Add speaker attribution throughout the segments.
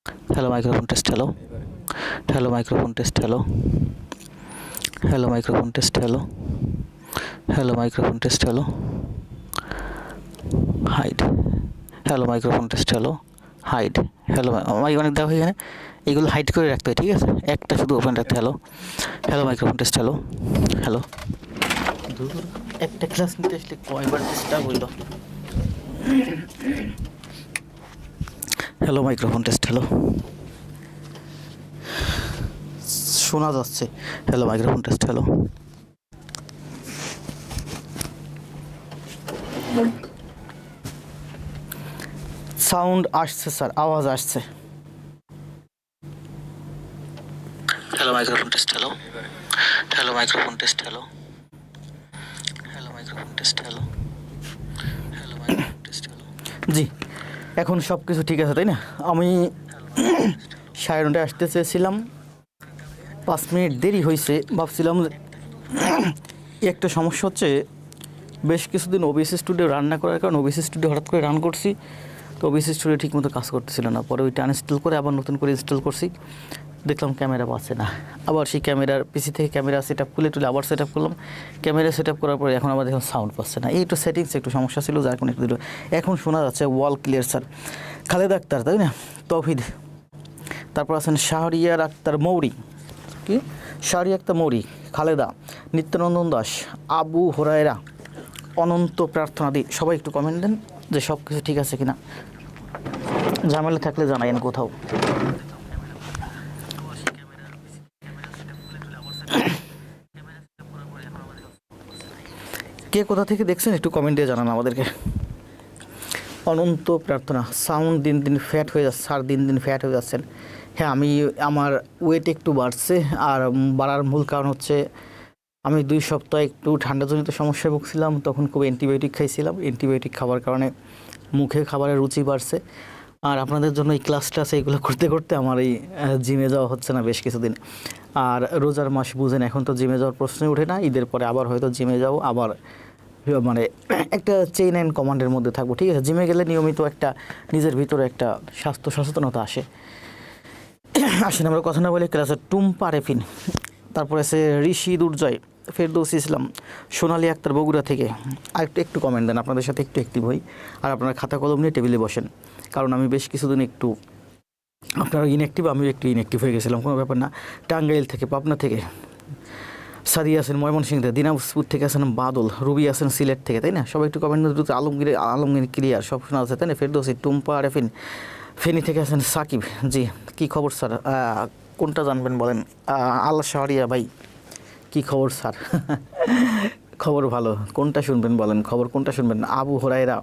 Speaker 1: Hello microphone test, hello hello microphone test, hello hello microphone test, hello hello microphone test, hello hide hello microphone test, hello hide hello mic অনেক দেওয়া হয় এখানে, এইগুলো hide করে রাখতে হয়, ঠিক আছে, একটা শুধু ওপেন রাখতে। Hello hello microphone test, hello hello একটা ক্লাস নিতে আসলে কয়বার ডিস্টার্ব হইল। হ্যালো মাইক্রোফোন টেস্ট, হ্যালো শোনা যাচ্ছে, hello microphone test, hello sound আসছে স্যার, আওয়াজ আসছে। Hello microphone test, hello hello microphone test, hello hello microphone test, hello hello microphone test, hello জি, এখন সব কিছু ঠিক আছে তাই না? আমি 9:30টায় আসতে চেয়েছিলাম, 5 মিনিট দেরি হয়েছে। ভাবছিলাম একটা সমস্যা হচ্ছে, বেশ কিছুদিন ওবিসি স্টুডিও রান না করার কারণে ওবিসি স্টুডিও হঠাৎ করে রান করছি, তো ওবিসি স্টুডিও ঠিকমতো কাজ করতেছিল না। পরে ওইটা আনইনস্টল করে আবার নতুন করে ইনস্টল করছি, দেখলাম ক্যামেরা পাচ্ছে না। আবার সেই ক্যামেরার পিসি থেকে ক্যামেরা সেট আপ খুলে টুলে আবার সেট আপ করলাম, ক্যামেরা সেট আপ করার পরে এখন আবার দেখলাম সাউন্ড পাচ্ছে না। এই একটু সেটিংসে একটু সমস্যা ছিল, যার কারণে একটু দিল। এখন শোনা যাচ্ছে ওয়াল ক্লিয়ার স্যার। খালেদা আক্তার তাই না, তৌহিদ, তারপর আছেন শাহরিয়ার আক্তার মৌরি, কি শাহরিয়া আক্তার মৌরি, খালেদা, নিত্যানন্দন দাস, আবু হোরায়রা, অনন্ত প্রার্থনাদি। সবাই একটু কমেন্ট দেন যে সব কিছু ঠিক আছে কিনা, ঝামেলা থাকলে জানাইন কোথাও। কে কোথা থেকে দেখছেন একটু কমেন্ট দিয়ে জানান আমাদেরকে। অনন্ত প্রার্থনা, সাউন্ড দিন দিন ফ্যাট হয়ে যাচ্ছে স্যার, দিন দিন ফ্যাট হয়ে যাচ্ছেন। হ্যাঁ, আমার ওয়েট একটু বাড়ছে, আর বাড়ার মূল কারণ হচ্ছে আমি 2 সপ্তাহ একটু ঠান্ডাজনিত সমস্যায় ভুগছিলাম, তখন খুব অ্যান্টিবায়োটিক খাইছিলাম। অ্যান্টিবায়োটিক খাওয়ার কারণে মুখে খাবারের রুচি বাড়ছে। আর আপনাদের জন্য এই ক্লাস এইগুলো করতে করতে আমার এই জিমে যাওয়া হচ্ছে না বেশ কিছুদিন। আর রোজার মাস বুঝেন, এখন তো জিমে যাওয়ার প্রশ্নই ওঠে না। ঈদের পরে আবার হয়তো জিমে যাবো, আবার মানে একটা চেইন অ্যান্ড কমান্ডের মধ্যে থাকবো, ঠিক আছে। জিমে গেলে নিয়মিত একটা নিজের ভিতরে একটা স্বাস্থ্য সচেতনতা আসে। আসেন আমরা কথা না বলে ক্লাসের টুম্পা রেফিন, তারপরে আছে ঋষি দুর্জয়, ফেরদৌস ইসলাম, সোনালী আক্তার বগুড়া থেকে। আর একটু কমেন্ট দেন, আপনাদের সাথে একটু অ্যাক্টিভ হই। আর আপনারা খাতা কলম নিয়ে টেবিলে বসেন, কারণ আমি বেশ কিছুদিন একটু, আপনারা ইনঅ্যাক্টিভ, আমিও একটু ইনঅ্যাক্টিভ হয়ে গেছিলাম, কোনো ব্যাপার না। টাঙ্গাইল থেকে, পাবনা থেকে সাদি আছেন, ময়মনসিংহ থেকে, দিনাজপুর থেকে আছেন বাদল, রুবি আছেন সিলেট থেকে, তাই না? সবাই একটু কমেন্ট দ্রুত। আলমগীর ক্লিয়ার, সব শোনা আছে তাই না? ফেরদৌসি, টুম্পা রেফিন, ফেনী থেকে আছেন সাকিব। জি, কী খবর স্যার? কোনটা জানবেন বলেন? আল্লাহ শাহরিয়া ভাই, কী খবর স্যার? খবর ভালো, কোনটা শুনবেন বলেন? খবর কোনটা শুনবেন? আবু হোরাইরা,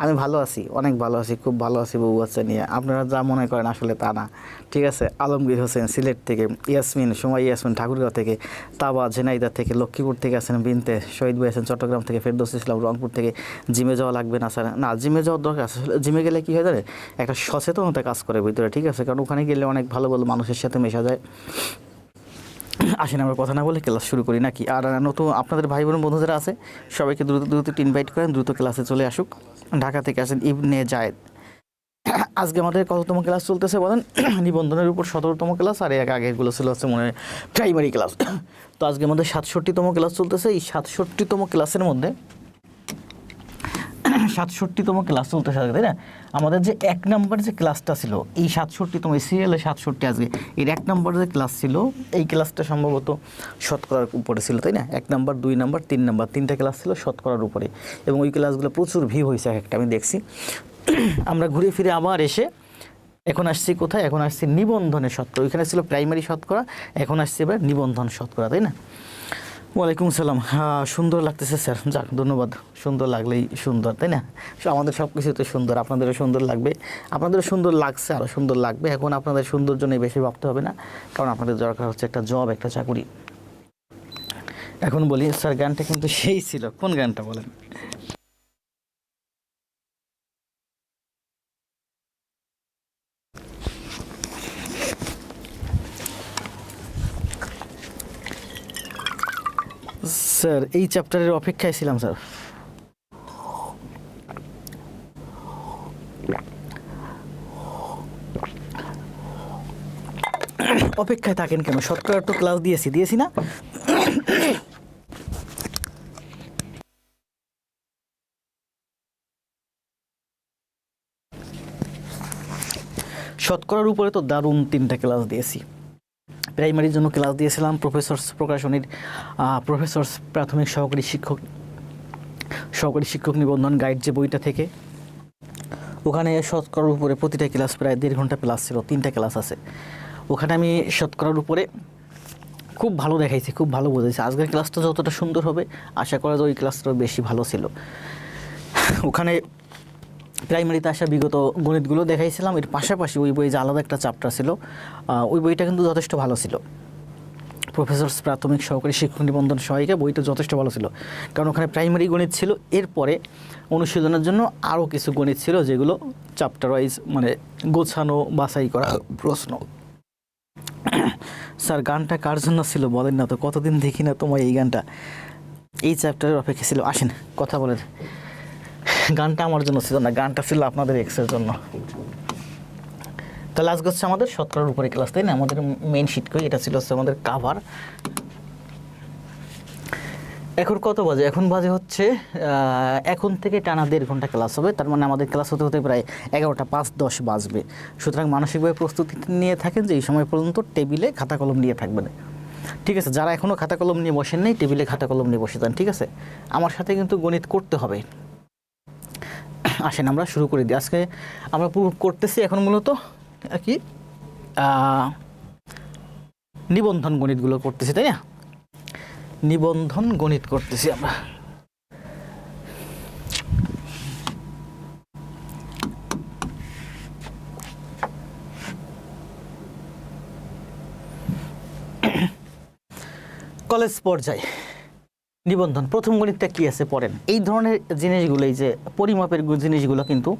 Speaker 1: আমি ভালো আছি, অনেক ভালো আছি, খুব ভালো আছি বউ বাচ্চা নিয়ে। আপনারা যা মনে করেন আসলে তা না, ঠিক আছে। আলমগীর হোসেন সিলেট থেকে, ইয়াসমিন, ইয়াসমিন ঠাকুরগাঁও থেকে, তাবা ঝেনাইদা থেকে, লক্ষ্মীপুর থেকে আছেন বিনতে, শহীদ ভাই আছেন চট্টগ্রাম থেকে, ফেরদৌস ইসলাম রংপুর থেকে। জিমে যাওয়া লাগবে না স্যার? না, জিমে যাওয়ার দরকার আছে। জিমে গেলে কী হয় জানে, একটা সচেতনতা কাজ করে ভিতরে, ঠিক আছে, কারণ ওখানে গেলে অনেক ভালো ভালো মানুষের সাথে মেশা যায়। আসেন আমরা কথা না বলে ক্লাস শুরু করি নাকি? আর নতুন আপনাদের ভাই বোন বন্ধু যারা আছে সবাইকে দ্রুত দ্রুত ইনভাইট করেন, দ্রুত ক্লাসে চলে আসুক। ঢাকা থেকে আসেন ইবনে জায়েদ। আজকে আমাদের কততম ক্লাস চলতেছে বলেন? নিবন্ধনের উপর 17তম ক্লাস, আর এর আগেরগুলো ছিল হচ্ছে মনে হয় প্রাইমারি ক্লাস। তো আজকে আমাদের 67তম ক্লাস চলতেছে। এই 67তম ক্লাসের মধ্যে 67তম ক্লাস চলতেছে, তাই না? আমাদের যে 1 নম্বর যে ক্লাসটা ছিল, এই 67তম সিরিয়ালে 67 আজকে এর 1 নম্বর যে ক্লাস ছিল, এই ক্লাসটা সম্ভবত শতকরার উপরে ছিল, তাই না? 1 নম্বর, 2 নম্বর, 3 নম্বর, 3টা ক্লাস ছিল শতকরার উপরে, এবং ওই ক্লাসগুলো প্রচুর ভিউ হয়েছে একটা, আমি দেখছি। আমরা ঘুরে ফিরে আবার এসে এখন আসছি কোথায়? এখন আসছি নিবন্ধনের শতকরা। ওইখানে ছিল প্রাইমারি শতকরা, এখন আসছে এবার নিবন্ধন শতকরা, তাই না? ওয়ালাইকুম সালাম। হ্যাঁ, সুন্দর লাগতেছে স্যার, যাক ধন্যবাদ। সুন্দর লাগলেই সুন্দর, তাই না? আমাদের সব কিছুতে সুন্দর, আপনাদেরও সুন্দর লাগবে, আপনাদেরও সুন্দর লাগছে, আরও সুন্দর লাগবে। এখন আপনাদের সুন্দর জন্য বেশি ভাবতে হবে না, কারণ আপনাদের দরকার হচ্ছে একটা জব, একটা চাকুরি। এখন বলি স্যার, গানটা কিন্তু সেই ছিল, কোন গানটা বলেন? স্যার এই চ্যাপ্টারের অপেক্ষায় ছিলাম স্যার। অপেক্ষায় থাকেন কেন? শতকরা তো ক্লাস দিয়েছি না? শতকরার উপরে তো দারুণ 3টা ক্লাস দিয়েছি। প্রাইমারির জন্য ক্লাস দিয়েছিলাম প্রফেসরস প্রকাশনীর প্রফেসরস প্রাথমিক সহকারী শিক্ষক নিবন্ধন গাইড যে বইটা থেকে, ওখানে শতকরার উপরে প্রতিটা ক্লাস প্রায় 1.5 ঘন্টা ক্লাস ছিল, 3টা ক্লাস আছে। ওখানে আমি শতকরার উপরে খুব ভালো দেখাইছি, খুব ভালো বোঝাইছি। আজকের ক্লাসটা যতটা সুন্দর হবে আশা করা যায় ওই ক্লাসটা বেশি ভালো ছিল। ওখানে প্রাইমারিতে আসা বিগত গণিতগুলো দেখাইছিলাম, এর পাশাপাশি ওই বই যে আলাদা একটা চ্যাপ্টার ছিল, ওই বইটা কিন্তু যথেষ্ট ভালো ছিল। প্রফেসরস প্রাথমিক সহকারী শিক্ষক নিবন্ধন সহায়িকা বইটা যথেষ্ট ভালো ছিল, কারণ ওখানে প্রাইমারি গণিত ছিল, এরপরে অনুশীলনের জন্য আরও কিছু গণিত ছিল যেগুলো চ্যাপ্টার ওয়াইজ মানে গোছানো বাছাই করা প্রশ্ন। স্যার গানটা কার জন্য ছিল বলেন না তো, কতদিন দেখি না তোমার এই গানটা। এই চ্যাপ্টারের অপেক্ষা ছিল, আসেন কথা বলেন। গানটা আমার জন্য ছিল না, গানটা ছিল আপনাদের এক্সের জন্য। তাহলে আজকে হচ্ছে আমাদের শতকরার উপরে ক্লাস, তাই না? আমাদের মেইন শিট করি, এটা ছিল হচ্ছে আমাদের কাভার। এখন কত বাজে? এখন বাজে হচ্ছে এখন থেকে টানা 1.5 ঘন্টা ক্লাস হবে, তার মানে আমাদের ক্লাস হতে হতে প্রায় 11টা 5-10 বাজবে। সুতরাং মানসিকভাবে প্রস্তুতি নিয়ে থাকেন যে এই সময় পর্যন্ত টেবিলে খাতা কলম নিয়ে থাকবেন, ঠিক আছে? যারা এখনও খাতা কলম নিয়ে বসেন নেই, টেবিলে খাতা কলম নিয়ে বসে যান, ঠিক আছে? আমার সাথে কিন্তু গণিত করতে হবে। আসেন আমরা শুরু করে দিই। আজকে আমরা করতেছি এখন মূলত কি নিবন্ধন গণিতগুলো করতেছি, তাই না? নিবন্ধন গণিত করতেছি আমরা। কলেজ পর্যায়ে নিবন্ধন প্রথম গণিতটা কি আছে পড়েন। এই ধরনের জিনিসগুলো, এই যে পরিমাপের জিনিসগুলো, কিন্তু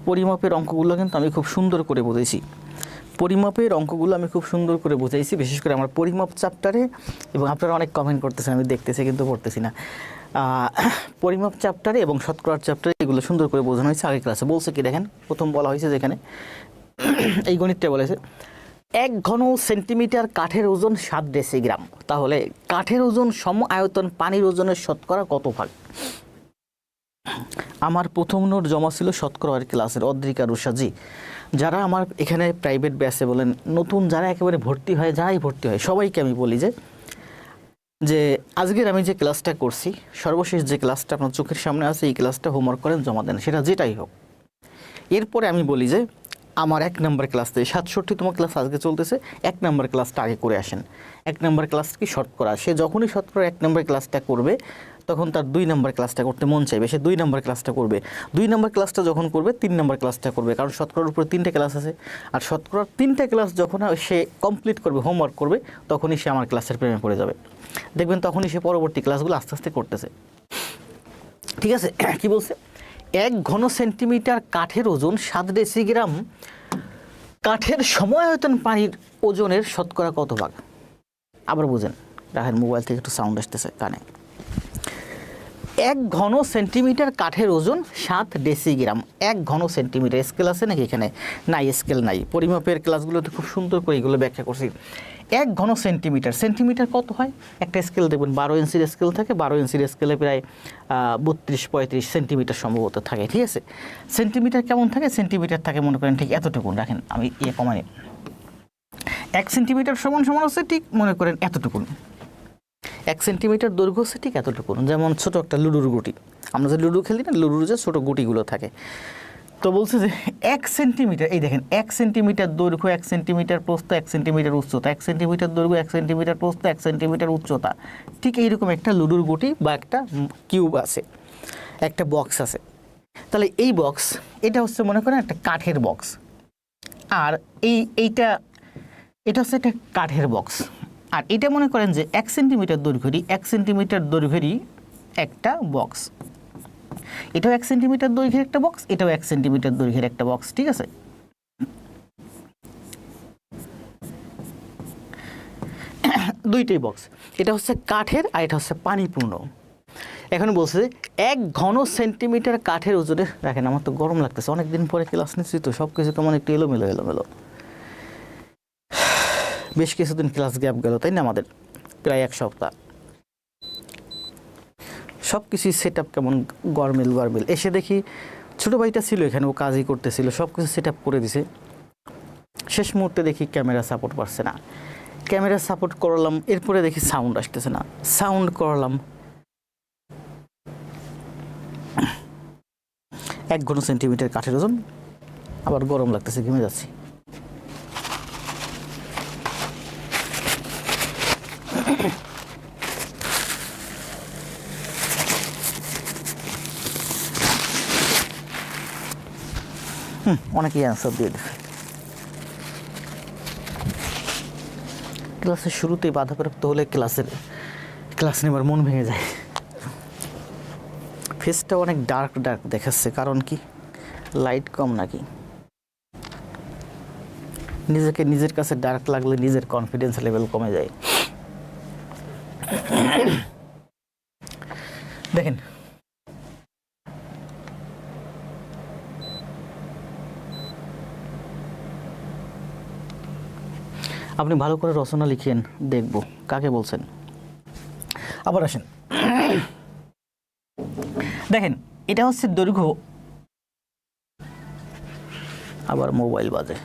Speaker 1: পরিমাপের অঙ্কগুলো কিন্তু আমি খুব সুন্দর করে বুঝেছি। পরিমাপের অঙ্কগুলো আমি খুব সুন্দর করে বুঝাইছি, বিশেষ করে আমার পরিমাপ চ্যাপ্টারে। এবং আপনারা অনেক কমেন্ট করতেছেন, আমি দেখতেছি কিন্তু পড়তেছি না। পরিমাপ চ্যাপ্টারে এবং শতকরার চ্যাপ্টারে এগুলো সুন্দর করে বোঝানো হয়েছে। আগের ক্লাসে বলছে কি দেখেন, প্রথম বলা হয়েছে যেখানে এই গণিতটা বলেছে 1 ঘন সেন্টিমিটার কাঠের ওজন 7 ডেসিগ্রাম। তাহলে কাঠের ওজন সম আয়তন পানির ওজনের শতকরা কত ভাগ? আমার প্রথম নোট জমা ছিল শতকরার ক্লাসের অদ্রিকা রুষাজি। যারা আমার এখানে প্রাইভেট ব্যাচে বলেন, নতুন যারা একেবারে ভর্তি হয়, যারাই ভর্তি হয় সবাইকে আমি বলি যে আজকের আমি যে ক্লাসটা করছি, সর্বশেষ যে ক্লাসটা আপনার চোখের সামনে আছে, এই ক্লাসটা হোমওয়ার্ক করেন, জমা দেন, সেটা যেটাই হোক। এরপরে আমি বলি যে আমার 1 নম্বর ক্লাস থেকে 67তম ক্লাস আজকে চলতেছে, 1 নম্বর ক্লাসটা আগে করে আসেন। 1 নম্বর ক্লাস কি শতকরা, সে যখনই শতকরা 1 নম্বর ক্লাসটা করবে তখন তার 2 নম্বর ক্লাসটা করতে মন চাইবে, সে 2 নম্বর ক্লাসটা করবে। 2 নম্বর ক্লাসটা যখন করবে 3 নম্বর ক্লাসটা করবে, কারণ শতকরার উপরে 3টে ক্লাস আছে। আর শতকরার 3টে ক্লাস যখন সে কমপ্লিট করবে, হোমওয়ার্ক করবে, তখনই সে আমার ক্লাসের প্রেমে পড়ে যাবে। দেখবেন তখনই সে পরবর্তী ক্লাসগুলো আস্তে আস্তে করতেছে, ঠিক আছে? কি বলছে? 1 ঘন সেন্টিমিটার কাঠের ওজন 7 ডেসিগ্রাম। কাঠের সমায়তন পানির ওজনের শতকরা কত ভাগ? আবার বুঝেন, রাখেন, মোবাইল থেকে একটু সাউন্ড আসতেছে কানে। 1 ঘন সেন্টিমিটার কাঠের ওজন 7 ডেসিগ্রাম। 1 ঘন সেন্টিমিটার স্কেল আছে নাকি এখানে? নাই, স্কেল নাই। পরিমাপের ক্লাসগুলোতে খুব সুন্দর করে এগুলো ব্যাখ্যা করছি। 1 ঘন সেন্টিমিটার, সেন্টিমিটার কত হয়? একটা স্কেল দেখবেন 12 ইঞ্চির স্কেল থাকে, 12 ইঞ্চির স্কেলে প্রায় 32-35 সেন্টিমিটার সম্ভবত থাকে, ঠিক আছে? সেন্টিমিটার কেমন থাকে? সেন্টিমিটার থাকে মনে করেন ঠিক এতটুকুন, রাখেন আমি কমানি। 1 সেন্টিমিটার সমান সমান হচ্ছে ঠিক মনে করেন এতটুকুন। 1 সেন্টিমিটার দৈর্ঘ্য হচ্ছে ঠিক এতটুকুন। যেমন ছোটো একটা লুডুর গুটি, আমরা যে লুডু খেলি না, লুডুর যে ছোটো গুটিগুলো থাকে। তো বলছে যে 1 সেন্টিমিটার, এই দেখেন 1 সেন্টিমিটার দৈর্ঘ্য, 1 সেন্টিমিটার প্রস্থ, 1 সেন্টিমিটার উচ্চতা, 1 সেন্টিমিটার দৈর্ঘ্য, 1 সেন্টিমিটার প্রস্থ, 1 সেন্টিমিটার উচ্চতা। ঠিক এইরকম একটা লুডুর গুটি বা একটা কিউব আছে, একটা বক্স আছে। তাহলে এই বক্স, এটা হচ্ছে মনে করেন একটা কাঠের বক্স, আর এটা হচ্ছে একটা কাঠের বক্স। আর এটা মনে করেন যে 1 সেন্টিমিটার দৈর্ঘ্যেরই, 1 সেন্টিমিটার দৈর্ঘ্যেরই একটা বক্স। এটাও 1 সেন্টিমিটার দৈর্ঘ্যের একটা বক্স, এটাও 1 সেন্টিমিটার দৈর্ঘ্যের একটা বক্স, ঠিক আছে? দুইটাই বক্স। এটা হচ্ছে কাঠের আর এটা হচ্ছে পানিপূর্ণ। এখন বলছে 1 ঘন সেন্টিমিটার কাঠের ওজনের, রাখেন আমার তো গরম লাগতেছে, অনেকদিন পরে ক্লাস নিচ্ছি তো সব কিছু কেমন একটু এলোমেলো। বেশ কিছুদিন ক্লাস গ্যাপ গেল, তাই না? আমাদের প্রায় 1 সপ্তাহ। সব কিছুই সেট আপ কেমন গরমিল। এসে দেখি ছোটো ভাইটা ছিল এখানে, ও কাজই করতেছিল, সব কিছু সেট আপ করে দিছে। শেষ মুহূর্তে দেখি ক্যামেরা সাপোর্ট পারছে না, ক্যামেরা সাপোর্ট করলাম, এরপরে দেখি সাউন্ড আসতেছে না, সাউন্ড করলাম, 1 ঘন সেন্টিমিটার কাঠের ওজন। আবার গরম লাগতেছে, ঘেমে যাচ্ছি। অনেকেই অ্যান্সার দিয়ে দেবে। ক্লাসের শুরুতেই বাধাপ্রাপ্ত হলে ক্লাস নেবার মন ভেঙে যায়। ফেসটা অনেক ডার্ক দেখাচ্ছে, কারণ কি? লাইট কম নাকি? নিজের কাছে ডার্ক লাগলে নিজের কনফিডেন্স লেভেল কমে যায়। দেখেন, আপনি ভালো করে রচনা লিখেন, দেখব কাকে বলছেন। আবার আসেন, দেখেন এটা হচ্ছে দৈর্ঘ্য। আবার মোবাইল বাজে,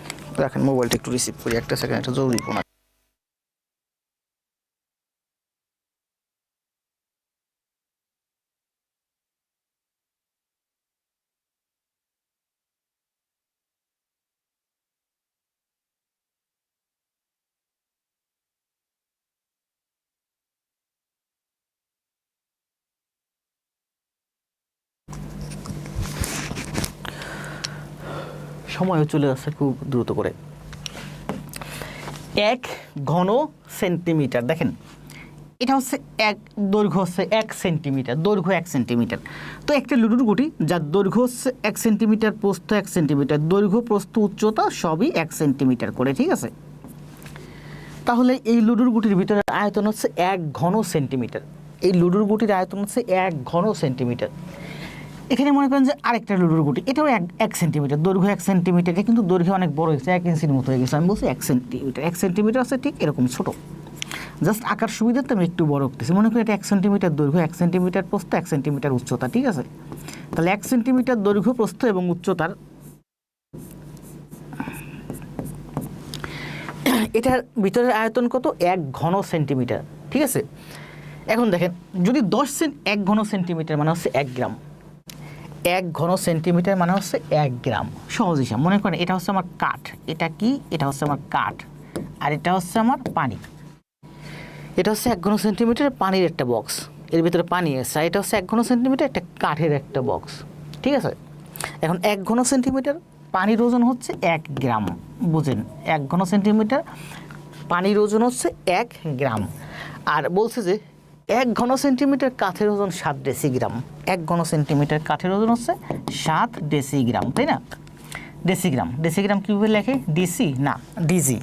Speaker 1: রাখেন মোবাইলটা একটু রিসিভ করি, 1 সেকেন্ড, এটা জরুরি ফোন। সময়ও চলে যাচ্ছে খুব দ্রুত করে। 1 ঘন সেন্টিমিটার, দেখেন এটা হচ্ছে দৈর্ঘ্য হচ্ছে 1 সেন্টিমিটার, দৈর্ঘ্য 1 সেন্টিমিটার। তো একটা লুডুর গুটি যার দৈর্ঘ্য হচ্ছে 1 সেন্টিমিটার, প্রস্থ 1 সেন্টিমিটার, দৈর্ঘ্য প্রস্থ উচ্চতা সবই 1 সেন্টিমিটার করে, ঠিক আছে? তাহলে এই লুডুর গুটির ভিতরে আয়তন হচ্ছে 1 ঘন সেন্টিমিটার। এই লুডুর গুটির আয়তন হচ্ছে 1 ঘন সেন্টিমিটার। এখানে মনে করেন যে আরেকটা লুডুর গুটি, এটাও 1 সেন্টিমিটার, দৈর্ঘ্য 1 সেন্টিমিটার, কিন্তু দৈর্ঘ্য অনেক বড় হয়েছে, 1 ইঞ্চির মতো হয়ে গেছে। আমি বলছি 1 সেন্টিমিটার, 1 সেন্টিমিটার আছে ঠিক এরকম ছোট, জাস্ট আকার সুবিধাতে আমি একটু বড় করতেছি। মনে করি এটা 1 সেন্টিমিটার দৈর্ঘ্য, 1 সেন্টিমিটার প্রস্থ, 1 সেন্টিমিটার উচ্চতা, ঠিক আছে? তাহলে 1 সেন্টিমিটার দৈর্ঘ্য, প্রস্থ এবং উচ্চতার এটার ভিতরের আয়তন কত? 1 ঘন সেন্টিমিটার, ঠিক আছে? এখন দেখেন, যদি 1 ঘন সেন্টিমিটার মানে হচ্ছে 1 গ্রাম, 1 ঘন সেন্টিমিটার মানে হচ্ছে 1 গ্রাম। সহজ হিসাব, মনে করেন এটা হচ্ছে আমার কাঠ, এটা কি? এটা হচ্ছে আমার কাঠ, আর এটা হচ্ছে আমার পানি। এটা হচ্ছে 1 ঘন সেন্টিমিটার পানির একটা বক্স, এর ভিতরে পানি আছে। এটা হচ্ছে 1 ঘন সেন্টিমিটার একটা কাঠের একটা বক্স, ঠিক আছে? এখন 1 ঘন সেন্টিমিটার পানির ওজন হচ্ছে 1 গ্রাম, বুঝেন? 1 ঘন সেন্টিমিটার পানির ওজন হচ্ছে 1 গ্রাম। আর বলছে যে 1 ঘন সেন্টিমিটার কাঠের ওজন 7 ডেসিগ্রাম। 1 ঘন সেন্টিমিটার কাঠের ওজন হচ্ছে 7 ডেসিগ্রাম, তাই না? ডেসিগ্রাম, ডেসিগ্রাম কীভাবে লেখে? ডিসি না ডিজি,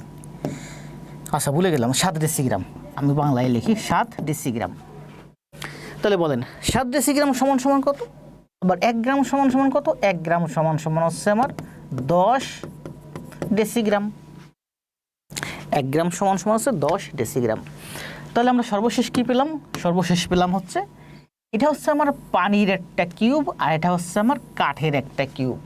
Speaker 1: আচ্ছা ভুলে গেলাম, 7 ডেসিগ্রাম। আমি বাংলায় লিখি 7 ডেসিগ্রাম। তাহলে বলেন 7 ডেসিগ্রাম সমান সমান কত? আবার 1 গ্রাম সমান সমান কত? 1 গ্রাম সমান সমান হচ্ছে আমার 10 ডেসিগ্রাম। 1 গ্রাম সমান সমান হচ্ছে 10 ডেসিগ্রাম। তাহলে আমরা সর্বশেষ কি পেলাম? সর্বশেষ পেলাম হচ্ছে এটা হচ্ছে আমার পানির একটা কিউব, আর এটা হচ্ছে আমার কাঠের একটা কিউব।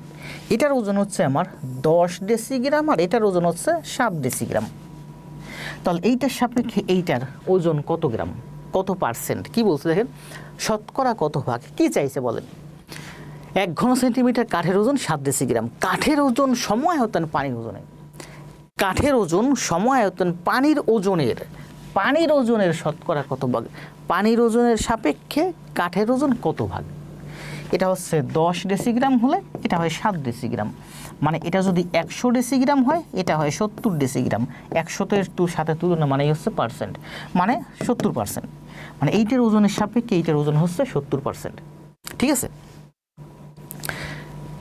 Speaker 1: এটার ওজন হচ্ছে আমার 10 ডেসিগ্রাম, আর এটার ওজন হচ্ছে 7 ডেসিগ্রাম। তাহলে এইটার সাপেক্ষে এইটার ওজন কত গ্রাম, কত পার্সেন্ট? কি বলছে দেখেন, শতকরা কত ভাগ, কি চাইছে বলেন? 1 ঘন সেন্টিমিটার কাঠের ওজন 7 ডেসিগ্রাম। কাঠের ওজন সমায়তন পানির ওজনে, কাঠের ওজন সমায়তন পানির ওজনের শতকরা কত ভাগ? পানির ওজনের সাপেক্ষে কাঠের ওজন কত ভাগ? এটা হচ্ছে 10 ডেসিগ্রাম হলে এটা হয় 7 ডেসিগ্রাম। মানে এটা যদি 100 ডেসিগ্রাম হয় এটা হয় 70 ডেসিগ্রাম। 100 সাথে তুলনা মানে হচ্ছে পার্সেন্ট, মানে 70%। মানে এইটার ওজনের সাপেক্ষে এইটার ওজন হচ্ছে 70%, ঠিক আছে?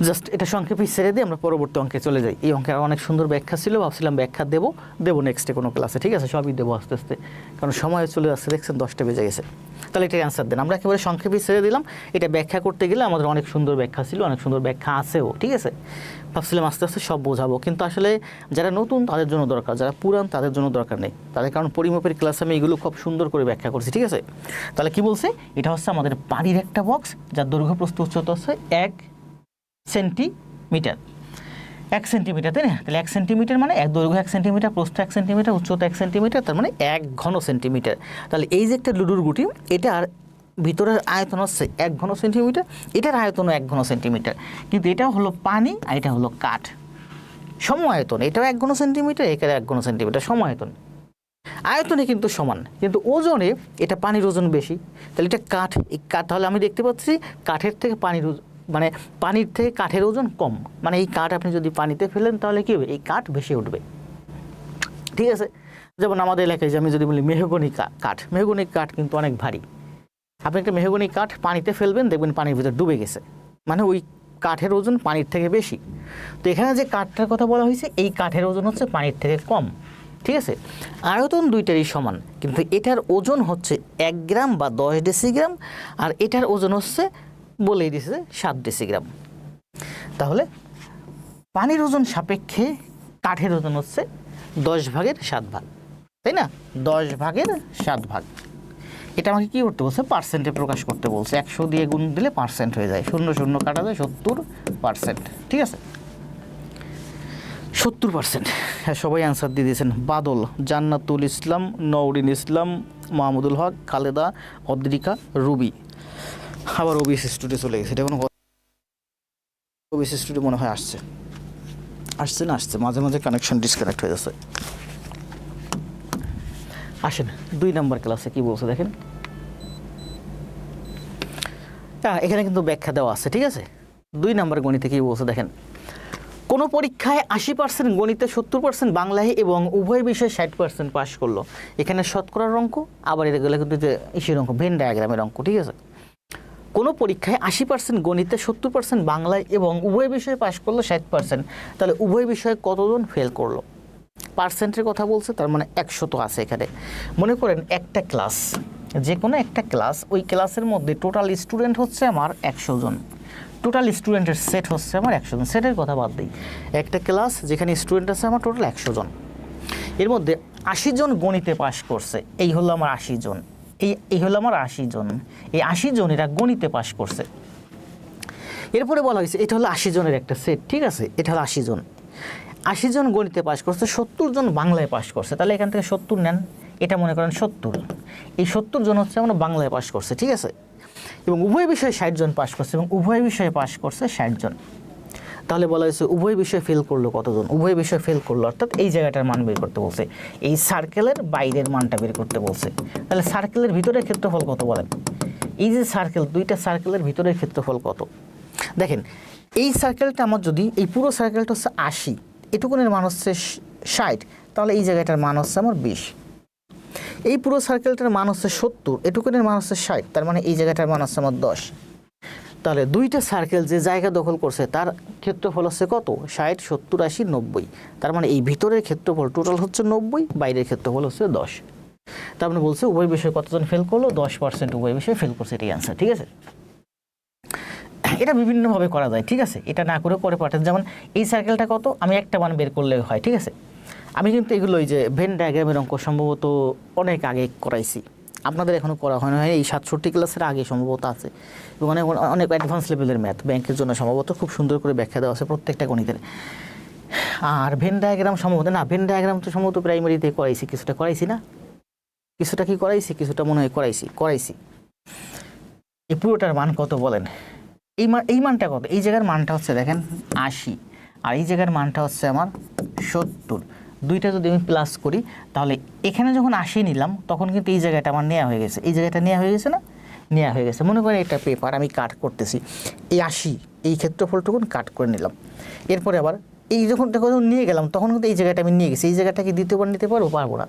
Speaker 1: জাস্ট এটা সংক্ষেপে ছেড়ে দিয়ে আমরা পরবর্তী অঙ্কে চলে যাই। এই অঙ্কের অনেক সুন্দর ব্যাখ্যা ছিল, ভাবছিলাম ব্যাখ্যা দেবো নেক্সটে কোনো ক্লাসে, ঠিক আছে? সবই দেবো আস্তে আস্তে, কারণ সময় চলে আসছে, দেখছেন 10টা বেজে গেছে। তাহলে এটা অ্যান্সার দেন, আমরা একেবারে সংক্ষেপে ছেড়ে দিলাম। এটা ব্যাখ্যা করতে গেলে আমাদের অনেক সুন্দর ব্যাখ্যা ছিল, অনেক সুন্দর ব্যাখ্যা আছেও, ঠিক আছে? ভাবছিলাম আস্তে আস্তে সব বোঝাবো, কিন্তু আসলে যারা নতুন তাদের জন্য দরকার, যারা পুরান তাদের জন্য দরকার নেই। তাদের কারণ পরিমাপের ক্লাসে আমি এগুলো খুব সুন্দর করে ব্যাখ্যা করছি, ঠিক আছে? তাহলে কি বলছে, এটা হচ্ছে আমাদের পানির একটা বক্স যার দৈর্ঘ্য প্রস্থ উচ্চতা হচ্ছে 1 সেন্টিমিটার। 1 সেন্টিমিটার, তাই না? তাহলে 1 সেন্টিমিটার মানে দৈর্ঘ্য 1 সেন্টিমিটার, প্রস্থ 1 সেন্টিমিটার, উচ্চতা 1 সেন্টিমিটার, তার মানে 1 ঘন সেন্টিমিটার। তাহলে এই যে একটা লুডুর গুটি, এটার ভিতরের আয়তন হচ্ছে 1 ঘন সেন্টিমিটার, এটার আয়তনও 1 ঘন সেন্টিমিটার, কিন্তু এটা হলো পানি আর এটা হলো কাঠ। সম আয়তন, এটাও 1 ঘন সেন্টিমিটার, এটাও 1 ঘন সেন্টিমিটার, সম আয়তন। আয়তনে কিন্তু সমান, কিন্তু ওজনে এটা পানির ওজন বেশি। তাহলে এটা কাঠ, এই কাঠ, তাহলে আমি দেখতে পাচ্ছি কাঠের থেকে পানির থেকে কাঠের ওজন কম। মানে এই কাঠ আপনি যদি পানিতে ফেলেন তাহলে কী হবে, এই কাঠ ভেসে উঠবে, ঠিক আছে? যেমন আমাদের এলাকায় যে আমি যদি বলি মেহগনি কাঠ কিন্তু অনেক ভারী। আপনি একটা মেহগনি কাঠ পানিতে ফেলবেন, দেখবেন পানির ভিতর ডুবে গেছে, মানে ওই কাঠের ওজন পানির থেকে বেশি। তো এখানে যে কাঠটার কথা বলা হয়েছে, এই কাঠের ওজন হচ্ছে পানির থেকে কম, ঠিক আছে? আয়তন দুইটারই সমান, কিন্তু এটার ওজন হচ্ছে 1 গ্রাম বা 10 ডেসিগ্রাম, আর এটার ওজন হচ্ছে বলেই দিছে 7 ডেসিগ্রাম। তাহলে পানির ওজন সাপেক্ষে কাঠের ওজন হচ্ছে 10 ভাগের 7 ভাগ, তাই না? 10 ভাগের 7 ভাগ। এটা আমাকে কী করতে বলছে, পার্সেন্টে প্রকাশ করতে বলছে। 100 দিয়ে গুণ দিলে পার্সেন্ট হয়ে যায়, 0 0 কাটা যায়, 70%, ঠিক আছে? 70%। হ্যাঁ, সবাই অ্যান্সার দিয়ে দিয়েছেন। বাদল, জান্নাতুল ইসলাম, নওরিন ইসলাম, মাহমুদুল হক, খালেদা, অদ্রিকা, রুবি। আবার ওবিসি স্টুডিও চলে গেছে, এটা কোনো ওবিসি স্টুডিও মনে হয় আসছে মাঝে মাঝে কানেকশন ডিসকানেক্ট হয়ে যাচ্ছে। আসেন 2 নম্বর ক্লাসে কি বলছে দেখেন। এখানে কিন্তু ব্যাখ্যা দেওয়া আছে, ঠিক আছে? 2 নম্বর গণিতে কি বলছে দেখেন। কোনো পরীক্ষায় 80% গণিতে, 70% বাংলায় এবং উভয় বিষয়ে 60% পাস করলো। এখানে শতকরার অঙ্ক, আবার এগুলো কিন্তু যে ইসের অঙ্ক, ভেন ডায়াগ্রামের অঙ্ক, ঠিক আছে? কোনো পরীক্ষায় 80% গণিতে, 70% বাংলায় এবং উভয় বিষয়ে পাস করলো 60%, তাহলে উভয় বিষয়ে কতজন ফেল করলো? পার্সেন্টের কথা বলছে, তার মানে 100 তো আছে এখানে। মনে করেন একটা ক্লাস, যে কোনো একটা ক্লাস, ওই ক্লাসের মধ্যে টোটাল স্টুডেন্ট হচ্ছে আমার 100 জন। টোটাল স্টুডেন্টের সেট হচ্ছে আমার 100 জন। সেটের কথা বাদ দিই, একটা ক্লাস যেখানে স্টুডেন্ট আছে আমার টোটাল 100 জন, এর মধ্যে 80 জন গণিতে পাস করছে, এই হলো আমার 80 জন। এই হলো আমার 80 জন। এই 80 জন এরা গণিতে পাস করছে। এরপরে বলা হয়েছে এটা হলো 80 জনের একটা সেট, ঠিক আছে? এটা হলো 80 জন। 80 জন গণিতে পাস করছে, 70 জন বাংলায় পাস করছে, তাহলে এখান থেকে 70 নেন, এটা মনে করেন 70। এই 70 জন হচ্ছে আমরা বাংলায় পাস করছে, ঠিক আছে? এবং উভয় বিষয়ে 60 জন পাস করছে, এবং উভয় বিষয়ে পাস করছে 60 জন। তাহলে বলা হয়েছে উভয় বিষয়ে ফেল করলো কতজন? উভয় বিষয়ে ফেল করলো, অর্থাৎ এই জায়গাটার মান বের করতে বলছে, এই সার্কেলের বাইরের মানটা বের করতে বলছে। তাহলে সার্কেলের ভিতরের ক্ষেত্রফল কত বলেন? এই যে সার্কেল, 2টা সার্কেলের ভিতরের ক্ষেত্রফল কত? দেখেন, এই সার্কেলটা আমার যদি, এই পুরো সার্কেলটা হচ্ছে 80, এটুকুনের মান হচ্ছে 60, তাহলে এই জায়গাটার মান হচ্ছে আমার 20। এই পুরো সার্কেলটার মান হচ্ছে 70, এটুকুনের মান হচ্ছে 60, তার মানে এই জায়গাটার মান হচ্ছে আমার 10। তাহলে 2টা সার্কেল যে জায়গা দখল করছে তার ক্ষেত্রফল হচ্ছে কত? 60, 70, 80, 90। তার মানে এই ভিতরের ক্ষেত্রফল টোটাল হচ্ছে 90, বাইরের ক্ষেত্রফল হচ্ছে 10। তার মানে বলছে উভয় বিষয়ে কতজন ফেল করলো? 10% উভয় বিষয়ে ফেল করছে, এটাই অ্যান্সার, ঠিক আছে? এটা বিভিন্নভাবে করা যায়, ঠিক আছে? এটা না করে পরে পাঠান, যেমন এই সার্কেলটা কত, আমি একটা মান বের করলে হয়, ঠিক আছে? আমি কিন্তু এগুলো ওই যে ভেন ডায়াগ্রামের অঙ্ক সম্ভবত অনেক আগে করাইছি, আপনাদের এখনও করা হয় না, এই 67 ক্লাসের আগে সম্ভবত আছে, এবং অনেক অ্যাডভান্স লেভেলের ম্যাথ, ব্যাংকের জন্য সম্ভবত খুব সুন্দর করে ব্যাখ্যা দেওয়া আছে প্রত্যেকটা গণিতের। আর ভেন ডায়াগ্রাম সম্ভবত না, ভেন ডায়াগ্রাম তো সম্ভবত প্রাইমারিতে করাইছি, কিছুটা করাইছি না, কিছুটা কি করাইছি, কিছুটা মনে হয় করাইছি। এই পুরোটার মান কত বলেন? এই মানটা কত? এই জায়গার মানটা হচ্ছে দেখেন 80, আর এই জায়গার মানটা হচ্ছে আমার 70। 2টা যদি আমি প্লাস করি, তাহলে এখানে যখন 80 নিলাম তখন কিন্তু এই জায়গাটা আমার নেওয়া হয়ে গেছে, এই জায়গাটা নেওয়া হয়ে গেছে না? নেওয়া হয়ে গেছে। মনে করেন একটা পেপার আমি কাট করতেছি, এই 80 এই ক্ষেত্রফলটুকুন কাট করে নিলাম। এরপরে আবার এই যখন নিয়ে গেলাম তখন কিন্তু এই জায়গাটা আমি নিয়ে গেছি, এই জায়গাটাকে দ্বিতীয়বার নিতে পারবো না।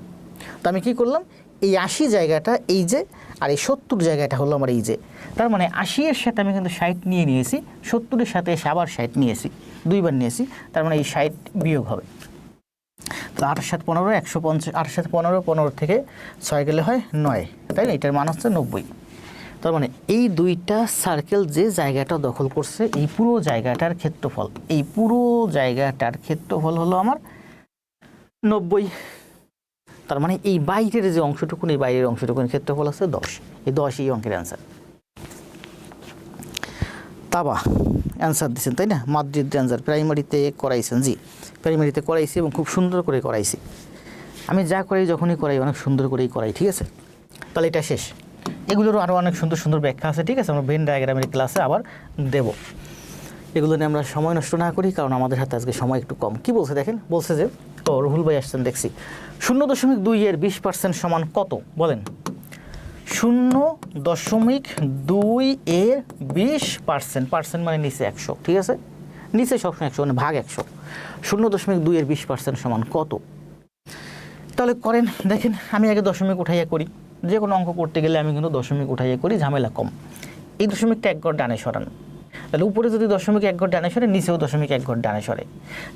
Speaker 1: তো আমি কী করলাম, এই 80 জায়গাটা এই যে, আর এই 70 জায়গাটা হলো আমার এই যে। তার মানে 80 এর সাথে আমি কিন্তু 60 নিয়েছি, 70 এর সাথে এসে আবার 60 নিয়েছি, দুইবার নিয়েছি, তার মানে এই 60 বিয়োগ হবে। তো 8 7 15 150, 8 7 15, 15 থেকে 6 গেলে হয় 9, তাই না? এটার মান হচ্ছে 90। তার মানে এই দুইটা সার্কেল যে জায়গাটা দখল করছে, এই পুরো জায়গাটার ক্ষেত্রফল, এই পুরো জায়গাটার ক্ষেত্রফল হলো আমার 90। তার মানে এই বাইরের যে অংশটুকুন, এই বাইরের অংশটুকুন ক্ষেত্রফল আছে 10। এই 10 এই অঙ্কের অ্যান্সার। তাবা অ্যান্সার দিচ্ছেন, তাই না? মাদ্রিদ অ্যান্সার প্রাইমারিতে করাইছেন। জি, প্রাইমারিতে করাইছি এবং খুব সুন্দর করে করাইছি। আমি যা করাই, যখনই করাই, অনেক সুন্দর করেই করাই, ঠিক আছে? তাহলে এটা শেষ। এগুলোরও আরও অনেক সুন্দর সুন্দর ব্যাখ্যা আছে, ঠিক আছে? আমরা ভেন ডায়াগ্রামের ক্লাসে আবার দেব। এগুলো নিয়ে আমরা সময় নষ্ট না করি, কারণ আমাদের হাতে আজকে সময় একটু কম। কি বলছে দেখেন, বলছে যে, ও রুহুল ভাই আসছেন দেখছি, 0.2 এর 20% সমান কত বলেন? 0.2 এর 20%, পার্সেন্ট মানে নিচে 100, ঠিক আছে? নিচে সবসময় 100, মানে ভাগ 100। 0.2 এর 20% সমান কত? তাহলে করেন, দেখেন আমি আগে দশমিক উঠাইয়া করি। যে কোনো অঙ্ক করতে গেলে আমি কিন্তু দশমিক উঠাইয়া করি, ঝামেলা কম। এই দশমিকটা 1 ঘর ডানে সরান, তাহলে উপরে যদি দশমিক 1 ঘর ডানে সরে, নিচেও দশমিক 1 ঘর ডানে সরে।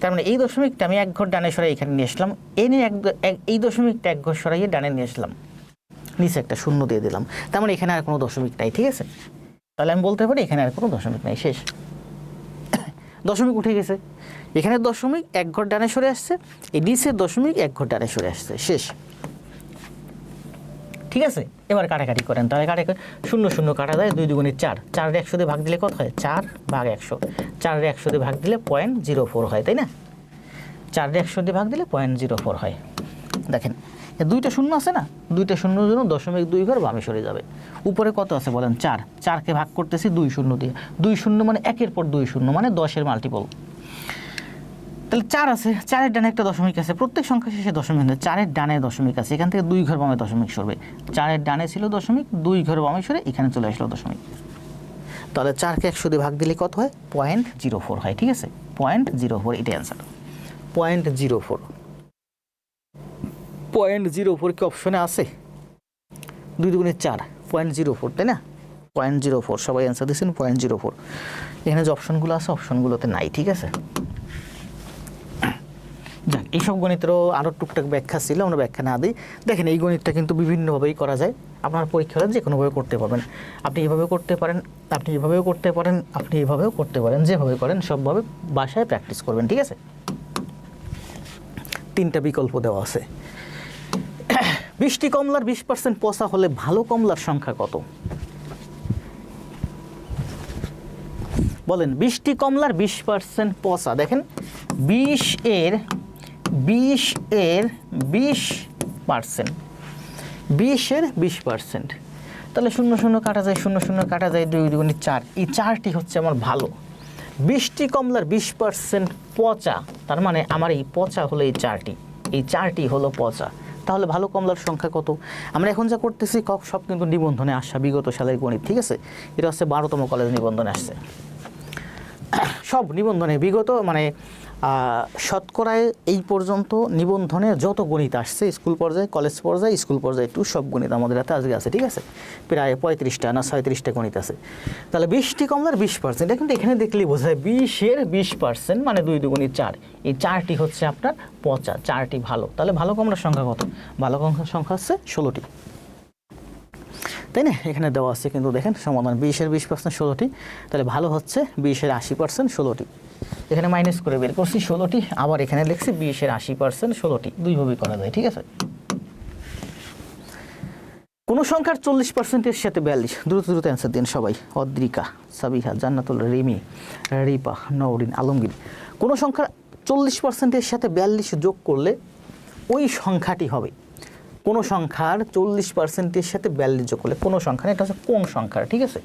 Speaker 1: তার মানে এই দশমিকটা আমি 1 ঘর ডানে সরাই এখানে নিয়ে আসলাম, এনে এই দশমিকটা 1 ঘর সরাইয়ে ডানে নিয়ে আসলাম, নিচে একটা 0 দিয়ে দিলাম। তার মানে এখানে আর কোনো দশমিক নাই, ঠিক আছে? তাহলে আমি বলতে পারি এখানে আর কোনো দশমিক নাই, শেষ। দশমিক উঠে গেছে, এখানে দশমিক 1 ঘর ডানে সরে আসছে, এই নিচের দশমিক 1 ঘর ডানে সরে আসছে, শেষ। ঠিক আছে? এবার কাটাকাটি করেন, তাহলে কাটাকাটি 0 0 কাটা যায়, 2 2 4, 4 এর 100 দিয়ে ভাগ দিলে কত হয়? 4 ভাগ 100, 4 এর 100 দিয়ে ভাগ দিলে 0.04 হয়, তাই না? 4 এর 100 দিয়ে ভাগ দিলে 0.04 হয়। দেখেন দুইটা শূন্য আছে না, দুইটা শূন্যর জন্য দশমিক 2 ঘর বামে সরে যাবে। উপরে কত আছে বলেন? 4, 4কে ভাগ করতেছি 2 0 দিয়ে, 2 0 মানে 1 এর পর 2 0, মানে 10 এর মাল্টিপল। তাহলে 4 আছে, 4 এর ডানে একটা দশমিক আছে, প্রত্যেক সংখ্যা শেষে দশমিক আছে, 4 এর ডানে দশমিক আছে, এখান থেকে 2 ঘর বামে দশমিক সরবে। 4 এর ডানে ছিল দশমিক, 2 ঘর বামে সরে এখানে চলে আসলো দশমিক। তাহলে 4কে 100 দিয়ে ভাগ দিলে কত হয়? 0.04 হয়, ঠিক আছে? 0.04, এটাই অ্যান্সার। 0.04, 0.04 কি অপশনে আছে? 2 2 4, 0.04, তাই না? 0.04, সবাই অ্যান্সার দিচ্ছেন 0.04। এখানে যে অপশনগুলো আছে, অপশনগুলোতে নাই, ঠিক আছে? যাক, এইসব গণিতেরও আরও টুকটাক ব্যাখ্যা ছিল, আমরা ব্যাখ্যা না দিই। দেখেন এই গণিতটা কিন্তু বিভিন্নভাবেই করা যায়, আপনার পরীক্ষা হলে যে কোনোভাবে করতে পারবেন। আপনি এভাবেও করতে পারেন, আপনি এভাবেও করতে পারেন, আপনি এভাবেও করতে পারেন, যেভাবে করেন সবভাবে বাসায় প্র্যাকটিস করবেন, ঠিক আছে? 3টা বিকল্প দেওয়া আছে। 20টি কমলার 20% পচা হলে ভালো কমলার সংখ্যা কত বলেন? 20টি কমলার 20% পচা, দেখেন 20 এর 20%, 20 এর 20%, তাহলে 0 0 কাটা যায়, 0 0 কাটা যায়, 2 2 4, এই 4টি হচ্ছে আমার ভালো। 20টি কমলার 20% পচা, তার মানে আমার এই পচা হলো এই 4টি, এই 4টি হলো পচা। তাহলে ভালো কমলার সংখ্যা কত? আমরা এখন যা করতেছি সব কিন্তু নিবন্ধনে আসা বিগত সালের গণিত, ঠিক আছে? এটা হচ্ছে 12তম কলেজ নিবন্ধনে আসছে, সব নিবন্ধনে বিগত, মানে শতকরায় এই পর্যন্ত নিবন্ধনে যত গণিত আসছে, স্কুল পর্যায়ে, কলেজ পর্যায়ে, স্কুল পর্যায়ে টু সব গণিত আমাদের হাতে আজকে আছে, ঠিক আছে? প্রায় 35টা না 37টা গণিত আছে। তাহলে 20টি কমলার 20%, এটা কিন্তু এখানে দেখলেই বোঝা যায় 20 এর 20%, মানে 2 2 4, এই 4টি হচ্ছে আপনার পচা, 4টি ভালো। তাহলে ভালো কমলার সংখ্যা কত? ভালো কমলার সংখ্যা হচ্ছে 16টি, তাই না? এখানে দেওয়া আছে কিন্তু দেখেন সমাধান, 20 এর 20% 16টি, তাহলে ভালো হচ্ছে 20 এর 80% 16টি। এখানে মাইনাস করে বের করছি 16টি, আবার এখানে লিখছি 20 এর 80% 16টি, দুইভাবেই করা যায়, ঠিক আছে? কোন সংখ্যার 40% এর সাথে 42, দ্রুত দ্রুত অ্যান্সার দিন সবাই। অদ্রিকা, সাবিহা, জান্নাতুল, রিমি, রিপা, নওরিন, আলমগীর। কোন সংখ্যার 40% এর সাথে 42 যোগ করলে ওই সংখ্যাটি হবে? কোন সংখ্যার 40% এর সাথে 42 যোগ করলে, কোন সংখ্যা, এটা হচ্ছে কোন সংখ্যার, ঠিক আছে?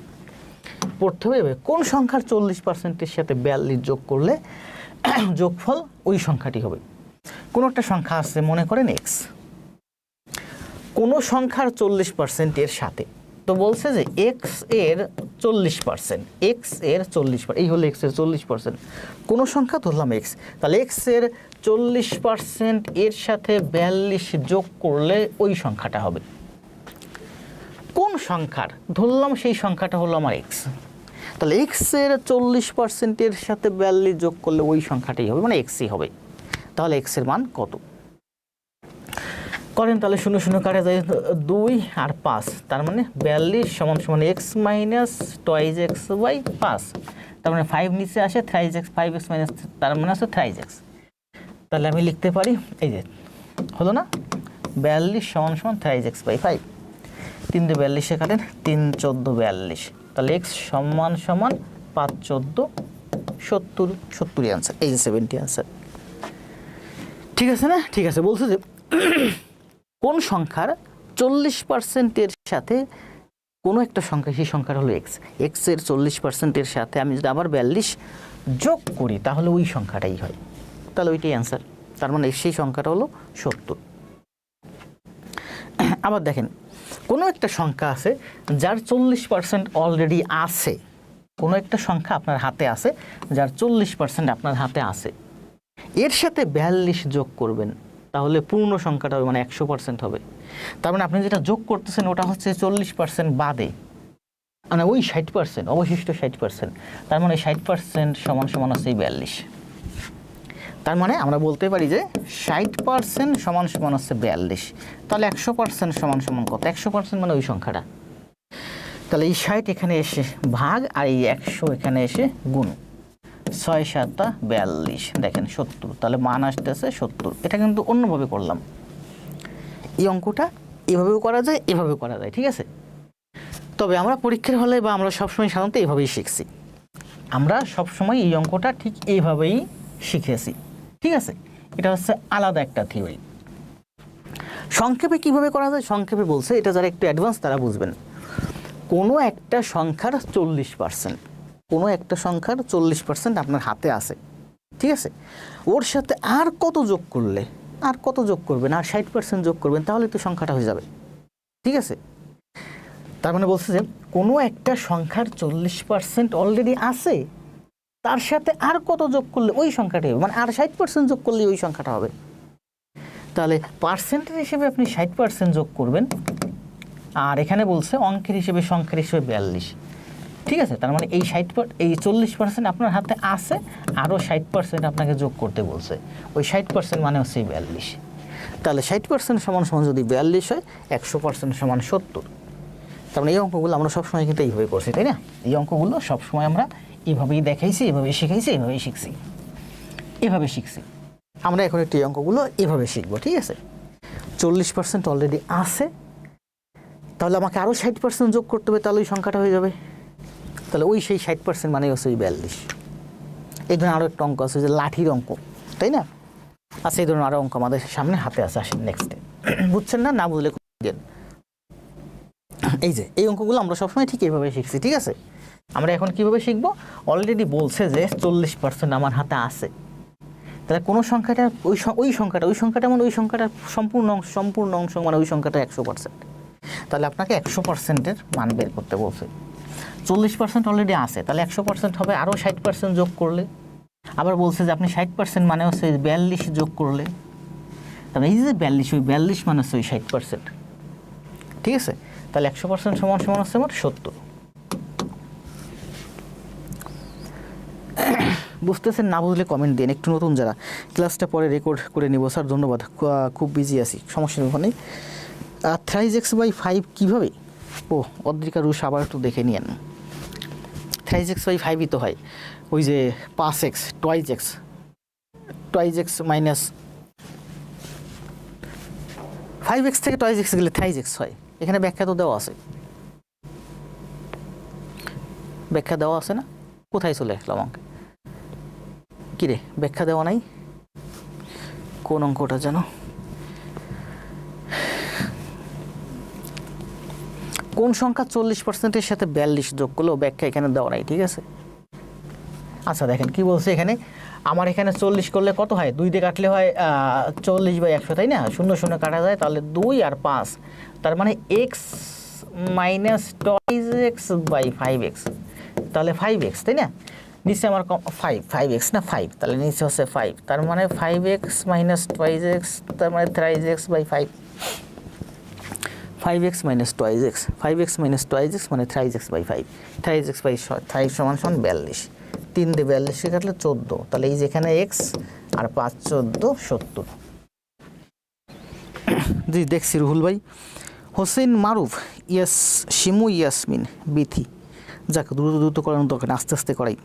Speaker 1: পড়তে হবে কোন সংখ্যার 40% এর সাথে 42 যোগ করলে যোগফল ওই সংখ্যাটি হবে। কোন একটা সংখ্যা আছে, মনে করেন x, কোন সংখ্যার 40% এর সাথে, তো বলছে যে x এর 40%, x এর 40%, এই হলো x এর 40%, কোন সংখ্যা ধরলাম x, তাহলে x এর 40% এর সাথে 42 যোগ করলে ওই সংখ্যাটা হবে। কোন সংখ্যার ধরলাম সেই সংখ্যাটা হলো আমার এক্স, তাহলে এক্সের 40%-এর সাথে 42 যোগ করলে ওই সংখ্যাটাই হবে, মানে এক্সই হবে। তাহলে এক্সের মান কত করেন, তাহলে 0 0 কাটা যায় 2 আর 5, তার মানে 42 সমান সমান x minus twice x by 5, তার মানে 5 নিচে আসে, থ্রাইজ এক্স, 5x মাইনাস তার মানে আছে থ্রাইজ এক্স। তাহলে আমি লিখতে পারি এই যে হলো না 42 সমান সমান থ্রাইজ এক্স বাই 5, 3 দিয়ে 42-এ কাটেন, 3 14 42, তাহলে এক্স সমান সমান 5 14 70, 70 আনসার, এই যে 70 আনসার। ঠিক আছে না? ঠিক আছে। বলছে যে কোন সংখ্যার 40%-এর সাথে কোনো একটা সংখ্যা, সেই সংখ্যাটা হলো এক্স, এক্সের 40%-এর সাথে আমি যদি আবার 42 যোগ করি তাহলে ওই সংখ্যাটাই হয়, তাহলে ওইটাই অ্যান্সার। তার মানে সেই সংখ্যাটা হলো 70। আবার দেখেন কোনো একটা সংখ্যা আছে যার 40% অলরেডি আছে, কোনো একটা সংখ্যা আপনার হাতে আছে যার 40% আপনার হাতে আছে, এর সাথে 42 যোগ করবেন তাহলে পূর্ণ সংখ্যাটা হবে, মানে 100% হবে। তার মানে আপনি যেটা যোগ করতেছেন ওটা হচ্ছে 40% বাদে, মানে ওই 60%, অবশিষ্ট 60%, তার মানে 60% সমান সমান হচ্ছে 42। তার মানে আমরা বলতে পারি যে 60% সমান সমান হচ্ছে 42, তাহলে 100% সমান সমান কত? 100% মানে ওই সংখ্যাটা। তাহলে এই 60 এখানে এসে ভাগ আর এই 100 এখানে এসে গুণ, 6 7 42, দেখেন 70, তাহলে মান আসতেছে 70। এটা কিন্তু অন্যভাবে করলাম, এই অঙ্কটা এভাবেও করা যায়, এভাবেও করা যায়, ঠিক আছে। তবে আমরা পরীক্ষার হলে বা আমরা সবসময় সাধারণত এইভাবেই শিখছি, আমরা সবসময় এই অঙ্কটা ঠিক এইভাবেই শিখেছি, ঠিক আছে। এটা হচ্ছে আলাদা একটা থিওরি। সংক্ষেপে কিভাবে করা যায়, সংক্ষেপে বলছে, এটা যারা একটু অ্যাডভান্স তারা বুঝবেন। কোনো একটা সংখ্যার 40%, কোনো একটা সংখ্যার 40% আপনার হাতে আছে, ঠিক আছে, ওর সাথে আর কত যোগ করলে, আর কত যোগ করবেন, আর 60% যোগ করবেন, তাহলে তো সংখ্যাটা হয়ে যাবে, ঠিক আছে। তার মানে বলছে যে কোনো একটা সংখ্যার 40% অলরেডি আছে, তার সাথে আর কত যোগ করলে ওই সংখ্যাটা হবে, মানে আর 60% যোগ করলে ওই সংখ্যাটা হবে। তাহলে পার্সেন্টেজ হিসেবে আপনি 60% যোগ করবেন, আর এখানে বলছে অঙ্কের হিসেবে, সংখ্যার হিসেবে 42, ঠিক আছে। তার মানে এই 40% আপনার হাতে আছে, আরও 60% আপনাকে যোগ করতে বলছে, ওই 60% মানে হচ্ছে 42। তাহলে 60% সমান সমান যদি 42 হয়, 100% সমান 70। তার মানে এই অঙ্কগুলো আমরা সবসময় কিন্তু এইভাবে করছি, তাই না? এই অঙ্কগুলো সবসময় আমরা এভাবেই দেখাইছি, এভাবেই শিখাইছি, এভাবেই শিখছি, এভাবে শিখছি। আমরা এখন একটু এই অঙ্কগুলো এভাবে শিখবো, ঠিক আছে। 40% অলরেডি আছে, তাহলে আমাকে আরও 60% যোগ করতে হবে, তাহলে ওই সংখ্যাটা হয়ে যাবে। তাহলে ওই সেই 60% মানে হচ্ছে ওই 42। এই ধরনের আরও একটা অঙ্ক আছে যে লাঠির অঙ্ক, তাই না? আচ্ছা, এই ধরনের আরও অঙ্ক আমাদের সামনে হাতে আছে, আসেন নেক্সটে। বুঝছেন না? না বুঝলে দেন। এই যে এই অঙ্কগুলো আমরা সবসময় ঠিক এইভাবে শিখছি, ঠিক আছে। আমরা এখন কিভাবে শিখবো? অলরেডি বলছে যে 40% আমার হাতে আছে, তাহলে কোনো সংখ্যাটা ওই সংখ্যাটা মানে ওই সংখ্যাটার সম্পূর্ণ অংশ মানে ওই সংখ্যাটা 100%, তাহলে আপনাকে 100%-এর মান বের করতে বলছে। 40% অলরেডি আছে, তাহলে 100% হবে আরও 60% যোগ করলে। আবার বলছে যে আপনি 60% মানে হচ্ছে 42 যোগ করলে, তাহলে এই যে 42, ওই 42 মানে হচ্ছে ওই 60%, ঠিক আছে। তাহলে 100% সমান সমান হচ্ছে আমার 70। বুঝতেছেন? না বুঝলে কমেন্ট দিন, একটু নতুন যারা, ক্লাসটা পরে রেকর্ড করে নিব। স্যার ধন্যবাদ, খুব বিজি আছি, সমস্যা নেই ওখানে। থ্রাইজ এক্স বাই 5 কীভাবে? ও অদ্রিকা রুশ, আবার একটু দেখে নিয়েন। থ্রাইজ এক্স বাই 5ই তো হয় ওই যে 5x toys x minus 5x থেকে টয়েস এক্স গেলে থ্রাইজ এক্স হয়। এখানে ব্যাখ্যা তো দেওয়া আছে, ব্যাখ্যা দেওয়া আছে না? কোথায় চলে আসলাম অঙ্কে? কিরে ব্যাখ্যা দেওয়া নাই? কোন অঙ্কটা যেন? কোন সংখ্যা 40%-এর সাথে 42 যোগ করলেও ব্যাখ্যা এখানে দেওয়া নাই, ঠিক আছে। আচ্ছা দেখেন কি বলছে এখানে, আমার এখানে 40 করলে কত হয়? 2 দিয়ে কাটলে হয় 40/100, তাই না? 0 0 কাটা যায়, তাহলে 2 আর 5, তার মানে x minus twice x by 5x, তাহলে 5x, তাই না? নিচে আমার 5x না 5, তাহলে নিচে হচ্ছে 5, তার মানে 5x মাইনাস টয়েস এক্স, তার মানে thrice x by 5, 5x minus 2x, 5x minus 2x মানে 3x বাই 5, 3x বাই 5 সমান 42, 3 দিয়ে 42 কাটলে 14, তাহলে এই যেখানে x আর 5 14 70। জি দেখছি রুহুল ভাই। হোসেন মারুফ, ইয়াস শিমু ইয়াসমিন বিথি, যাক দ্রুত করানোর দরকার, আস্তে আস্তে করাই।